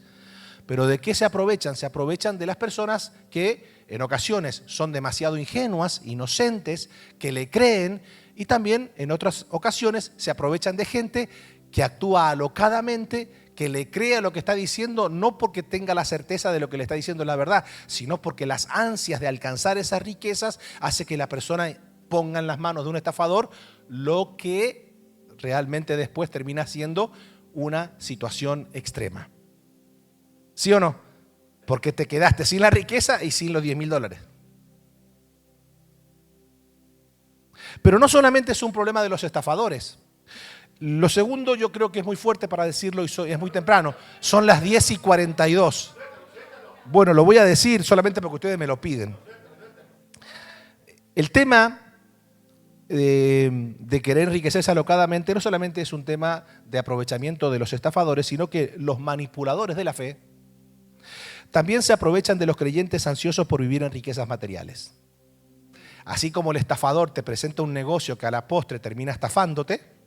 A: Pero ¿de qué se aprovechan? Se aprovechan de las personas que en ocasiones son demasiado ingenuas, inocentes, que le creen, y también en otras ocasiones se aprovechan de gente que actúa alocadamente, que le crea lo que está diciendo, no porque tenga la certeza de lo que le está diciendo es la verdad, sino porque las ansias de alcanzar esas riquezas hace que la persona ponga en las manos de un estafador lo que realmente después termina siendo una situación extrema. ¿Sí o no? Porque te quedaste sin la riqueza y sin los $10,000. Pero no solamente es un problema de los estafadores. Lo segundo, yo creo que es muy fuerte para decirlo y es muy temprano. Son las 10:42. Bueno, lo voy a decir solamente porque ustedes me lo piden. El tema de querer enriquecerse alocadamente no solamente es un tema de aprovechamiento de los estafadores, sino que los manipuladores de la fe también se aprovechan de los creyentes ansiosos por vivir en riquezas materiales. Así como el estafador te presenta un negocio que a la postre termina estafándote,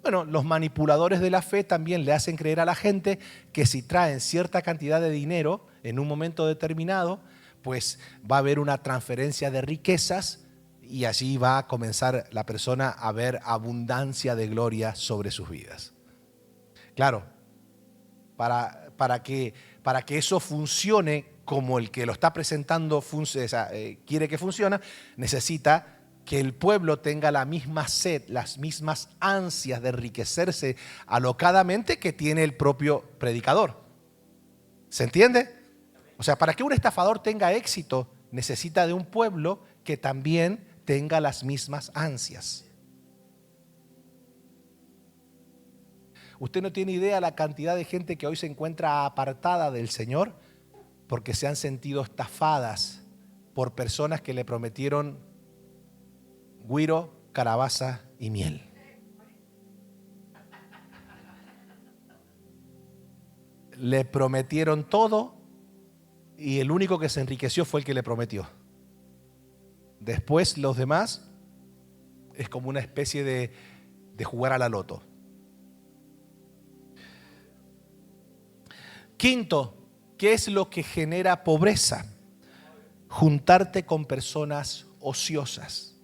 A: bueno, los manipuladores de la fe también le hacen creer a la gente que si traen cierta cantidad de dinero en un momento determinado, pues va a haber una transferencia de riquezas y allí va a comenzar la persona a ver abundancia de gloria sobre sus vidas. Claro, para que eso funcione como el que lo está presentando quiere que funcione, necesita que el pueblo tenga la misma sed, las mismas ansias de enriquecerse alocadamente que tiene el propio predicador. ¿Se entiende? O sea, para que un estafador tenga éxito, necesita de un pueblo que también tenga las mismas ansias. Usted no tiene idea la cantidad de gente que hoy se encuentra apartada del Señor porque se han sentido estafadas por personas que le prometieron güiro, calabaza y miel. Le prometieron todo y el único que se enriqueció fue el que le prometió. Después los demás es como una especie de jugar a la loto. Quinto, ¿qué es lo que genera pobreza? Juntarte con personas ociosas.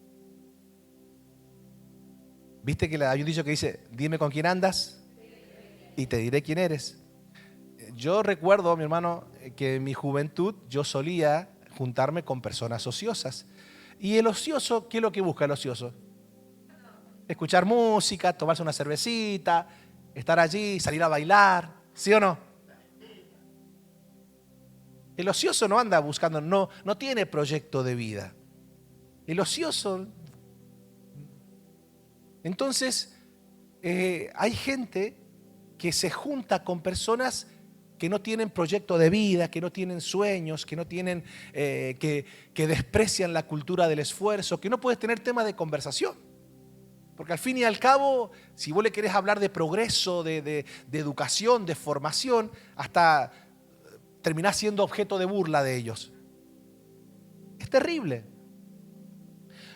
A: ¿Viste que hay un dicho que dice, dime con quién andas y te diré quién eres? Yo recuerdo, mi hermano, que en mi juventud yo solía juntarme con personas ociosas. Y el ocioso, ¿qué es lo que busca el ocioso? Escuchar música, tomarse una cervecita, estar allí, salir a bailar, ¿sí o no? El ocioso no anda buscando, no tiene proyecto de vida. El ocioso. Entonces, hay gente que se junta con personas que no tienen proyecto de vida, que no tienen sueños, que no tienen, que desprecian la cultura del esfuerzo, que no puedes tener tema de conversación. Porque al fin y al cabo, si vos le querés hablar de progreso, de educación, de formación, hasta terminás siendo objeto de burla de ellos. Es terrible.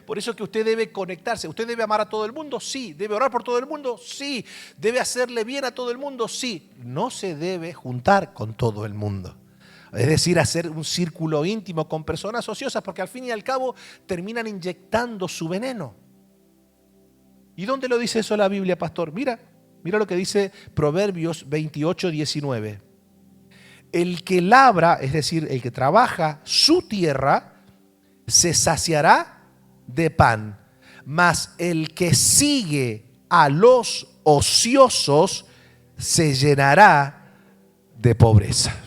A: Por eso que usted debe conectarse. ¿Usted debe amar a todo el mundo? Sí. ¿Debe orar por todo el mundo? Sí. ¿Debe hacerle bien a todo el mundo? Sí. No se debe juntar con todo el mundo. Es decir, hacer un círculo íntimo con personas ociosas, porque al fin y al cabo terminan inyectando su veneno. ¿Y dónde lo dice eso la Biblia, pastor? Mira lo que dice Proverbios 28:19. El que labra, es decir, el que trabaja su tierra, se saciará de pan, mas el que sigue a los ociosos se llenará de pobreza.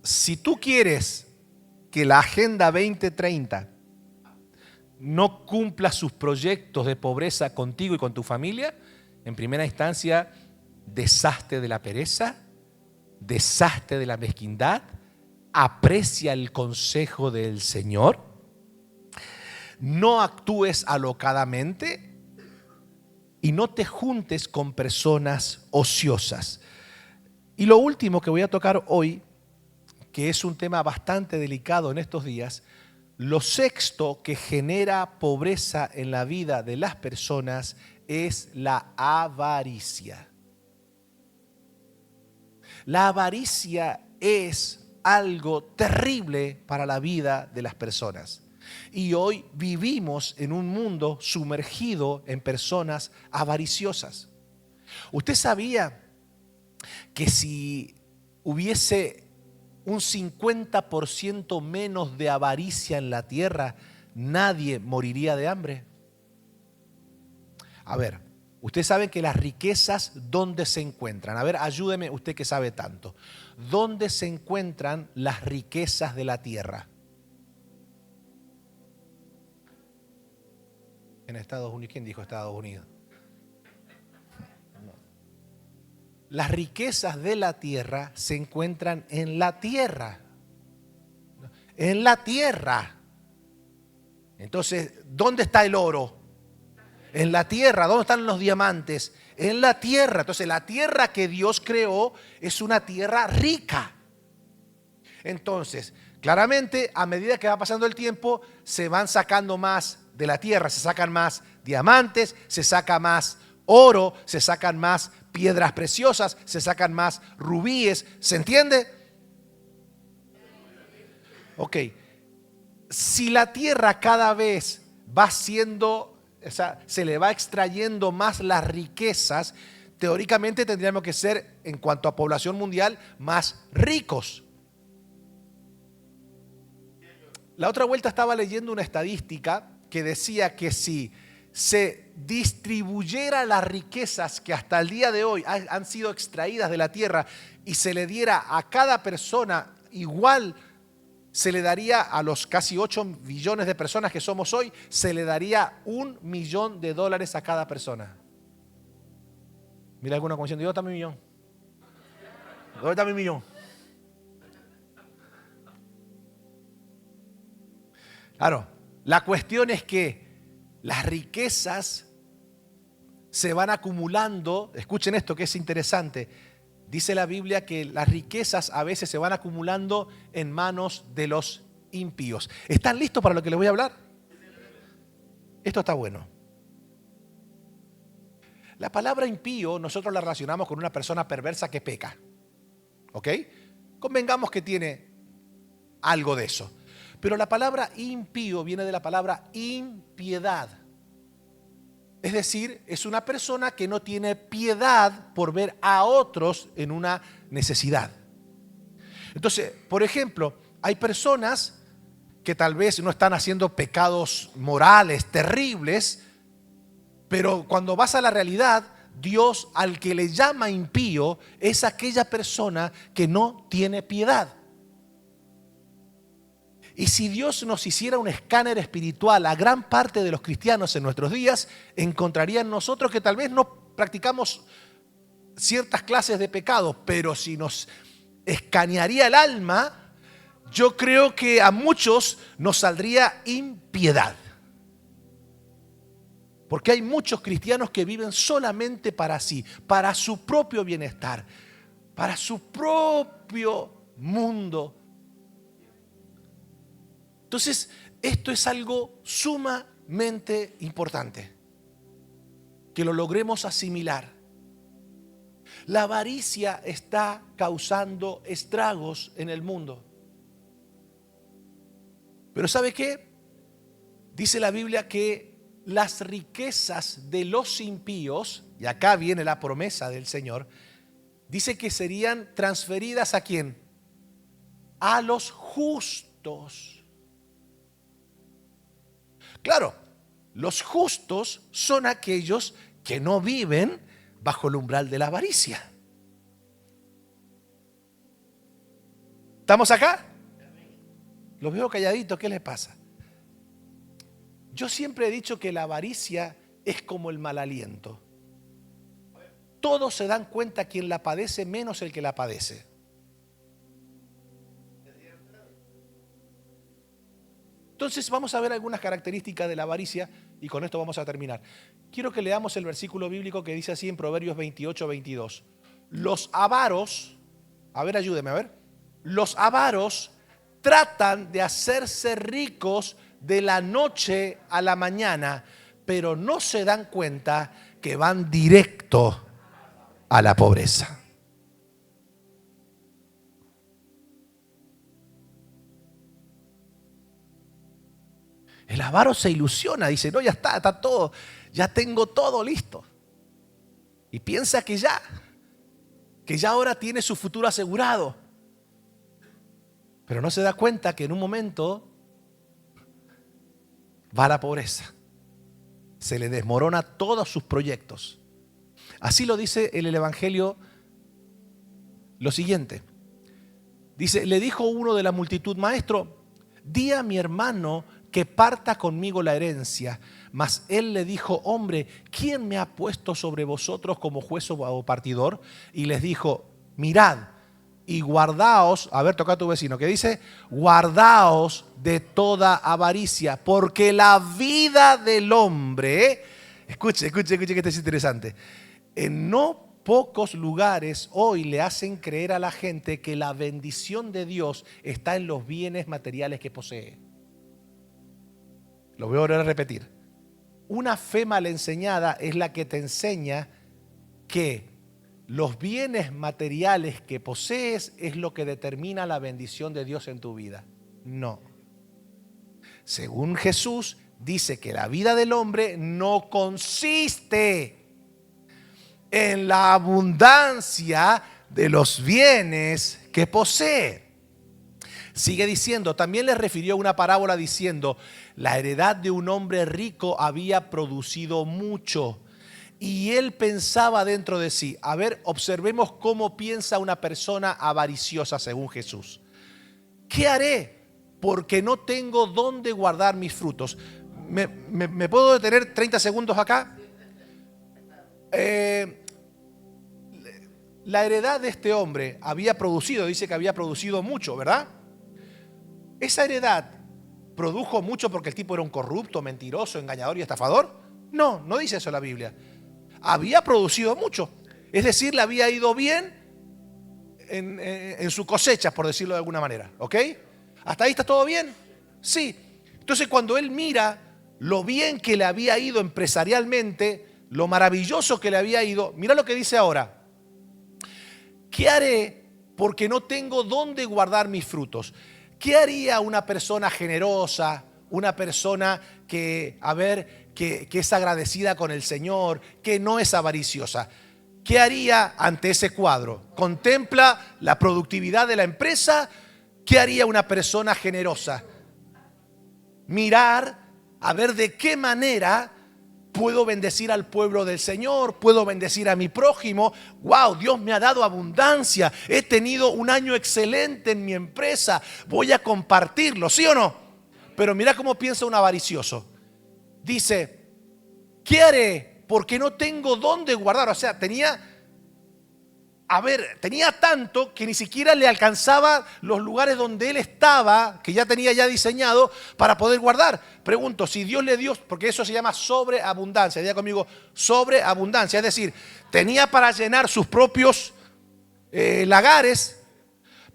A: Si tú quieres que la Agenda 2030 no cumpla sus proyectos de pobreza contigo y con tu familia, en primera instancia, deshazte de la pereza, deshazte de la mezquindad, aprecia el consejo del Señor, no actúes alocadamente y no te juntes con personas ociosas. Y lo último que voy a tocar hoy, que es un tema bastante delicado en estos días, lo sexto que genera pobreza en la vida de las personas es la avaricia. La avaricia es algo terrible para la vida de las personas. Y hoy vivimos en un mundo sumergido en personas avariciosas. ¿Usted sabía que si hubiese un 50% menos de avaricia en la tierra, nadie moriría de hambre? A ver, usted sabe que las riquezas, ¿dónde se encuentran? A ver, ayúdeme usted que sabe tanto. ¿Dónde se encuentran las riquezas de la tierra? En Estados Unidos. ¿Quién dijo Estados Unidos? Las riquezas de la tierra se encuentran en la tierra. En la tierra. Entonces, ¿dónde está el oro? En la tierra. ¿Dónde están los diamantes? En la tierra. Entonces, la tierra que Dios creó es una tierra rica. Entonces, claramente, a medida que va pasando el tiempo, se van sacando más de la tierra. Se sacan más diamantes, se saca más oro, se sacan más piedras preciosas, se sacan más rubíes. ¿Se entiende? Ok. Si la tierra cada vez va siendo, o sea, se le va extrayendo más las riquezas, teóricamente tendríamos que ser, en cuanto a población mundial, más ricos. La otra vuelta estaba leyendo una estadística que decía que si se distribuyera las riquezas que hasta el día de hoy han sido extraídas de la tierra y se le diera a cada persona igual, se le daría a los casi 8 billones de personas que somos hoy, se le daría $1 millón a cada persona. Mira alguna como diciendo, ¿dónde está mi millón? ¿Dónde está mi millón? Claro, la cuestión es que las riquezas se van acumulando. Escuchen esto que es interesante. Dice la Biblia que las riquezas a veces se van acumulando en manos de los impíos. ¿Están listos para lo que les voy a hablar? Esto está bueno. La palabra impío nosotros la relacionamos con una persona perversa que peca. ¿Ok? Convengamos que tiene algo de eso. Pero la palabra impío viene de la palabra impiedad. Es decir, es una persona que no tiene piedad por ver a otros en una necesidad. Entonces, por ejemplo, hay personas que tal vez no están haciendo pecados morales terribles, pero cuando vas a la realidad, Dios al que le llama impío es aquella persona que no tiene piedad. Y si Dios nos hiciera un escáner espiritual a gran parte de los cristianos en nuestros días, encontrarían nosotros que tal vez no practicamos ciertas clases de pecados, pero si nos escanearía el alma, yo creo que a muchos nos saldría impiedad. Porque hay muchos cristianos que viven solamente para sí, para su propio bienestar, para su propio mundo. Entonces, esto es algo sumamente importante, que lo logremos asimilar. La avaricia está causando estragos en el mundo. Pero ¿sabe qué? Dice la Biblia que las riquezas de los impíos, y acá viene la promesa del Señor, dice que serían transferidas ¿a quién? A los justos. Claro, los justos son aquellos que no viven bajo el umbral de la avaricia. ¿Estamos acá? Los veo calladitos, ¿qué les pasa? Yo siempre he dicho que la avaricia es como el mal aliento. Todos se dan cuenta quien la padece menos el que la padece. Entonces vamos a ver algunas características de la avaricia y con esto vamos a terminar. Quiero que leamos el versículo bíblico que dice así en Proverbios 28-22. Los avaros, a ver, ayúdeme a ver. Los avaros tratan de hacerse ricos de la noche a la mañana, pero no se dan cuenta que van directo a la pobreza. El avaro se ilusiona, dice, no, ya está todo, ya tengo todo listo. Y piensa que ya ahora tiene su futuro asegurado. Pero no se da cuenta que en un momento va a la pobreza. Se le desmorona todos sus proyectos. Así lo dice en el Evangelio lo siguiente. Dice, le dijo uno de la multitud, maestro, di a mi hermano que parta conmigo la herencia. Mas él le dijo, hombre, ¿quién me ha puesto sobre vosotros como juez o partidor? Y les dijo, mirad y guardaos, a ver, toca a tu vecino, que dice, guardaos de toda avaricia, porque la vida del hombre, escuche que esto es interesante, en no pocos lugares hoy le hacen creer a la gente que la bendición de Dios está en los bienes materiales que posee. Lo voy a volver a repetir. Una fe mal enseñada es la que te enseña que los bienes materiales que posees es lo que determina la bendición de Dios en tu vida. No. Según Jesús, dice que la vida del hombre no consiste en la abundancia de los bienes que posee. Sigue diciendo, también le refirió una parábola diciendo, la heredad de un hombre rico había producido mucho. Y él pensaba dentro de sí, a ver, observemos cómo piensa una persona avariciosa según Jesús. ¿Qué haré? Porque no tengo dónde guardar mis frutos. ¿Me puedo detener 30 segundos acá? La heredad de este hombre había producido, dice que había producido mucho, ¿verdad? ¿Esa heredad produjo mucho porque el tipo era un corrupto, mentiroso, engañador y estafador? No, no dice eso la Biblia. Había producido mucho. Es decir, le había ido bien en su cosecha, por decirlo de alguna manera. ¿Ok? ¿Hasta ahí está todo bien? Sí. Entonces cuando él mira lo bien que le había ido empresarialmente, lo maravilloso que le había ido, mira lo que dice ahora. ¿Qué haré porque no tengo dónde guardar mis frutos? ¿Qué haría una persona generosa, una persona que es agradecida con el Señor, que no es avariciosa? ¿Qué haría ante ese cuadro? ¿Contempla la productividad de la empresa? ¿Qué haría una persona generosa? Mirar a ver de qué manera puedo bendecir al pueblo del Señor, puedo bendecir a mi prójimo. Wow, Dios me ha dado abundancia, he tenido un año excelente en mi empresa, voy a compartirlo, ¿sí o no? Pero mira cómo piensa un avaricioso. Dice, ¿qué haré? Porque no tengo dónde guardar. O sea, tenía tanto que ni siquiera le alcanzaba los lugares donde él estaba, que ya tenía ya diseñado para poder guardar. Pregunto, si Dios le dio, porque eso se llama sobreabundancia, diga conmigo, sobreabundancia, es decir, tenía para llenar sus propios lagares,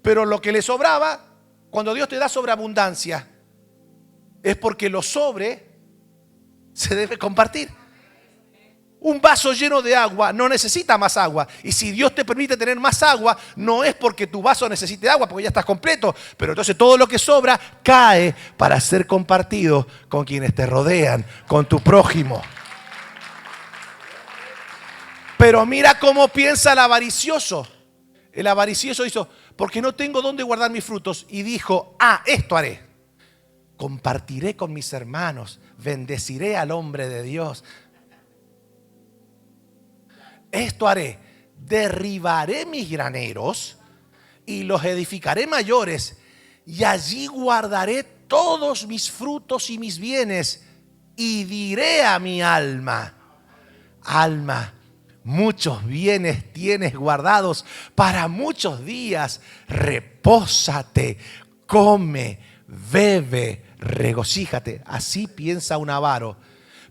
A: pero lo que le sobraba, cuando Dios te da sobreabundancia, es porque lo sobre se debe compartir. Un vaso lleno de agua no necesita más agua. Y si Dios te permite tener más agua, no es porque tu vaso necesite agua, porque ya estás completo. Pero entonces todo lo que sobra cae para ser compartido con quienes te rodean, con tu prójimo. Pero mira cómo piensa el avaricioso. El avaricioso hizo, porque no tengo dónde guardar mis frutos. Y dijo, esto haré. Compartiré con mis hermanos, bendeciré al hombre de Dios. Esto haré, derribaré mis graneros y los edificaré mayores, y allí guardaré todos mis frutos y mis bienes, y diré a mi alma, alma, muchos bienes tienes guardados para muchos días, repósate, come, bebe, regocíjate. Así piensa un avaro.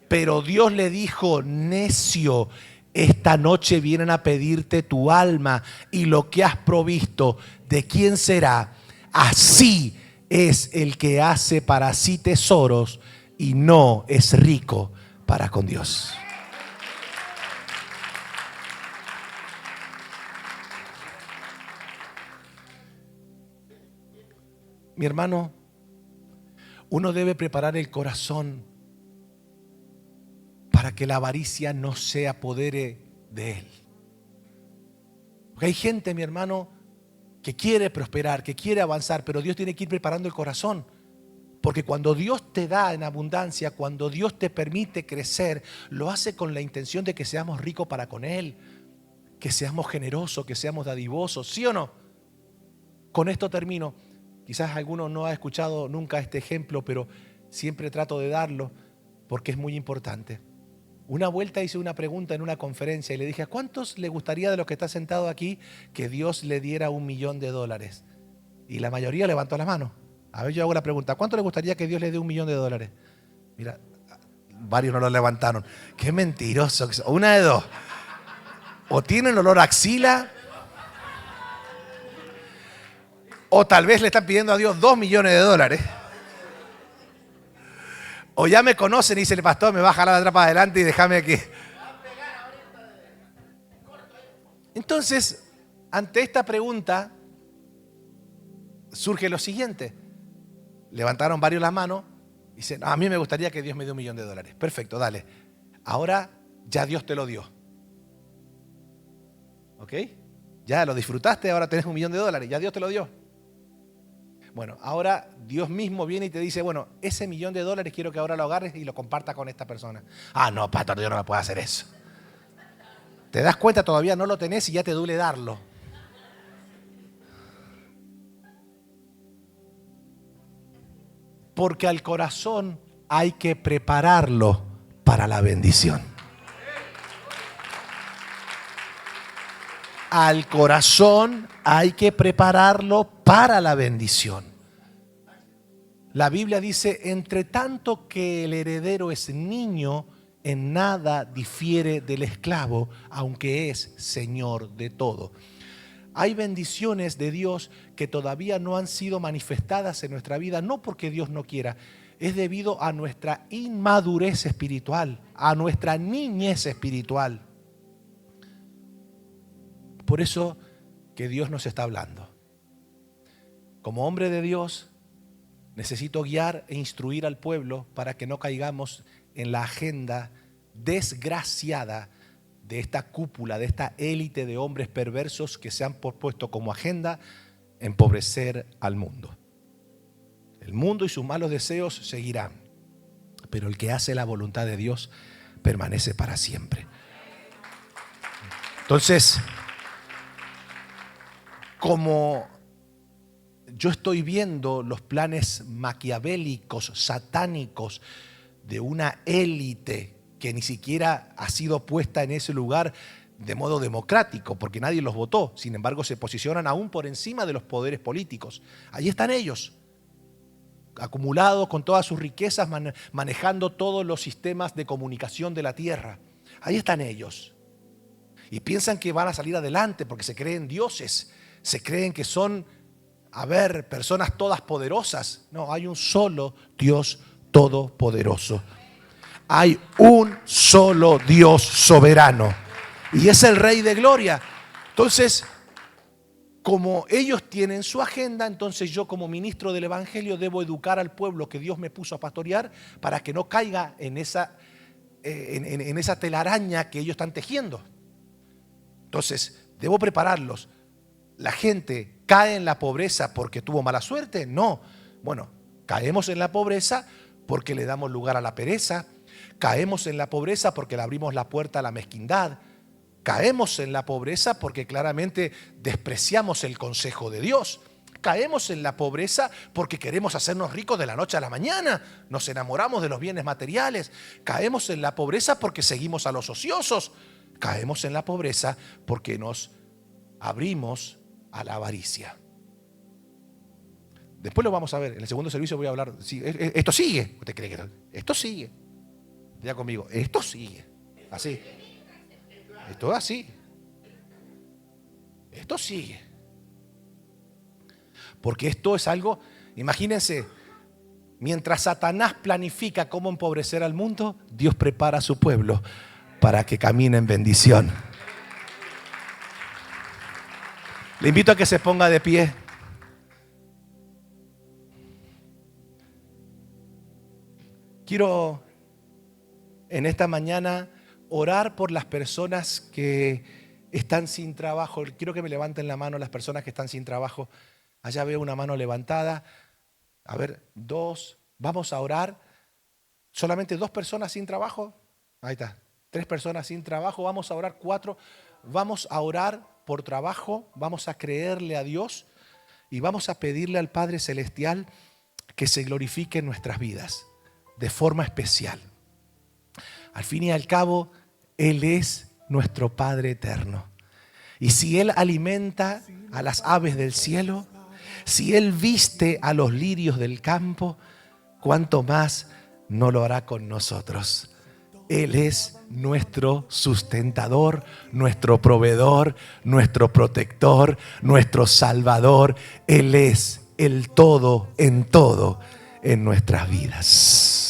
A: Pero Dios le dijo, necio, esta noche vienen a pedirte tu alma y lo que has provisto, ¿de quién será? Así es el que hace para sí tesoros y no es rico para con Dios. Mi hermano, uno debe preparar el corazón para que la avaricia no se apodere de él. Porque hay gente, mi hermano, que quiere prosperar, que quiere avanzar, pero Dios tiene que ir preparando el corazón. Porque cuando Dios te da en abundancia, cuando Dios te permite crecer, lo hace con la intención de que seamos ricos para con Él, que seamos generosos, que seamos dadivosos, ¿sí o no? Con esto termino. Quizás alguno no ha escuchado nunca este ejemplo, pero siempre trato de darlo porque es muy importante. Una vuelta hice una pregunta en una conferencia y le dije, ¿a cuántos le gustaría de los que está sentado aquí que Dios le diera $1.000.000? Y la mayoría levantó la mano. A ver, yo hago la pregunta, ¿a cuánto le gustaría que Dios le dé $1.000.000? Mira, varios no lo levantaron. Qué mentiroso. Una de dos. O tienen olor a axila, o tal vez le están pidiendo a Dios $2.000.000. O ya me conocen y dice el pastor, me va a jalar la trapa adelante y déjame aquí. Entonces, ante esta pregunta, surge lo siguiente. Levantaron varios la mano y dicen, a mí me gustaría que Dios me dé $1.000.000. Perfecto, dale. Ahora ya Dios te lo dio. ¿Ok? Ya lo disfrutaste, ahora tenés $1.000.000. Ya Dios te lo dio. Bueno, ahora Dios mismo viene y te dice, bueno, ese $1.000.000 quiero que ahora lo agarres y lo compartas con esta persona. No, pastor, Dios no me puede hacer eso. Te das cuenta, todavía no lo tenés y ya te duele darlo. Porque al corazón hay que prepararlo para la bendición. Al corazón hay que prepararlo para la bendición. La Biblia dice, entre tanto que el heredero es niño, en nada difiere del esclavo, aunque es señor de todo. Hay bendiciones de Dios que todavía no han sido manifestadas en nuestra vida, no porque Dios no quiera, es debido a nuestra inmadurez espiritual, a nuestra niñez espiritual. Por eso que Dios nos está hablando. Como hombre de Dios, necesito guiar e instruir al pueblo para que no caigamos en la agenda desgraciada de esta cúpula, de esta élite de hombres perversos que se han propuesto como agenda empobrecer al mundo. El mundo y sus malos deseos seguirán, pero el que hace la voluntad de Dios permanece para siempre. Entonces, como yo estoy viendo los planes maquiavélicos, satánicos de una élite que ni siquiera ha sido puesta en ese lugar de modo democrático, porque nadie los votó, sin embargo se posicionan aún por encima de los poderes políticos. Allí están ellos, acumulados con todas sus riquezas, manejando todos los sistemas de comunicación de la tierra. Ahí están ellos. Y piensan que van a salir adelante porque se creen dioses, se creen que son, personas todas poderosas. No, hay un solo Dios todopoderoso. Hay un solo Dios soberano y es el Rey de Gloria. Entonces, como ellos tienen su agenda, entonces yo como ministro del Evangelio debo educar al pueblo que Dios me puso a pastorear para que no caiga en esa telaraña que ellos están tejiendo. Entonces, debo prepararlos. ¿La gente cae en la pobreza porque tuvo mala suerte? No. Bueno, caemos en la pobreza porque le damos lugar a la pereza. Caemos en la pobreza porque le abrimos la puerta a la mezquindad. Caemos en la pobreza porque claramente despreciamos el consejo de Dios. Caemos en la pobreza porque queremos hacernos ricos de la noche a la mañana. Nos enamoramos de los bienes materiales. Caemos en la pobreza porque seguimos a los ociosos. Caemos en la pobreza porque nos abrimos a la avaricia. Después lo vamos a ver. En el segundo servicio voy a hablar. Sí, esto sigue. ¿Usted cree que esto sigue? Diga conmigo, esto sigue. Así. Esto es así. Esto sigue. Porque esto es algo, imagínense, mientras Satanás planifica cómo empobrecer al mundo, Dios prepara a su pueblo para que camine en bendición. Le invito a que se ponga de pie. Quiero en esta mañana orar por las personas que están sin trabajo. Quiero que me levanten la mano las personas que están sin trabajo. Allá veo una mano levantada. A ver, 2. Vamos a orar. ¿Solamente 2 personas sin trabajo? Ahí está. 3 personas sin trabajo. Vamos a orar 4. Vamos a orar por trabajo. Vamos a creerle a Dios y vamos a pedirle al Padre Celestial que se glorifique en nuestras vidas de forma especial. Al fin y al cabo, Él es nuestro Padre eterno. Y si Él alimenta a las aves del cielo, si Él viste a los lirios del campo, ¿cuánto más no lo hará con nosotros? Él es nuestro sustentador, nuestro proveedor, nuestro protector, nuestro salvador. Él es el todo en nuestras vidas.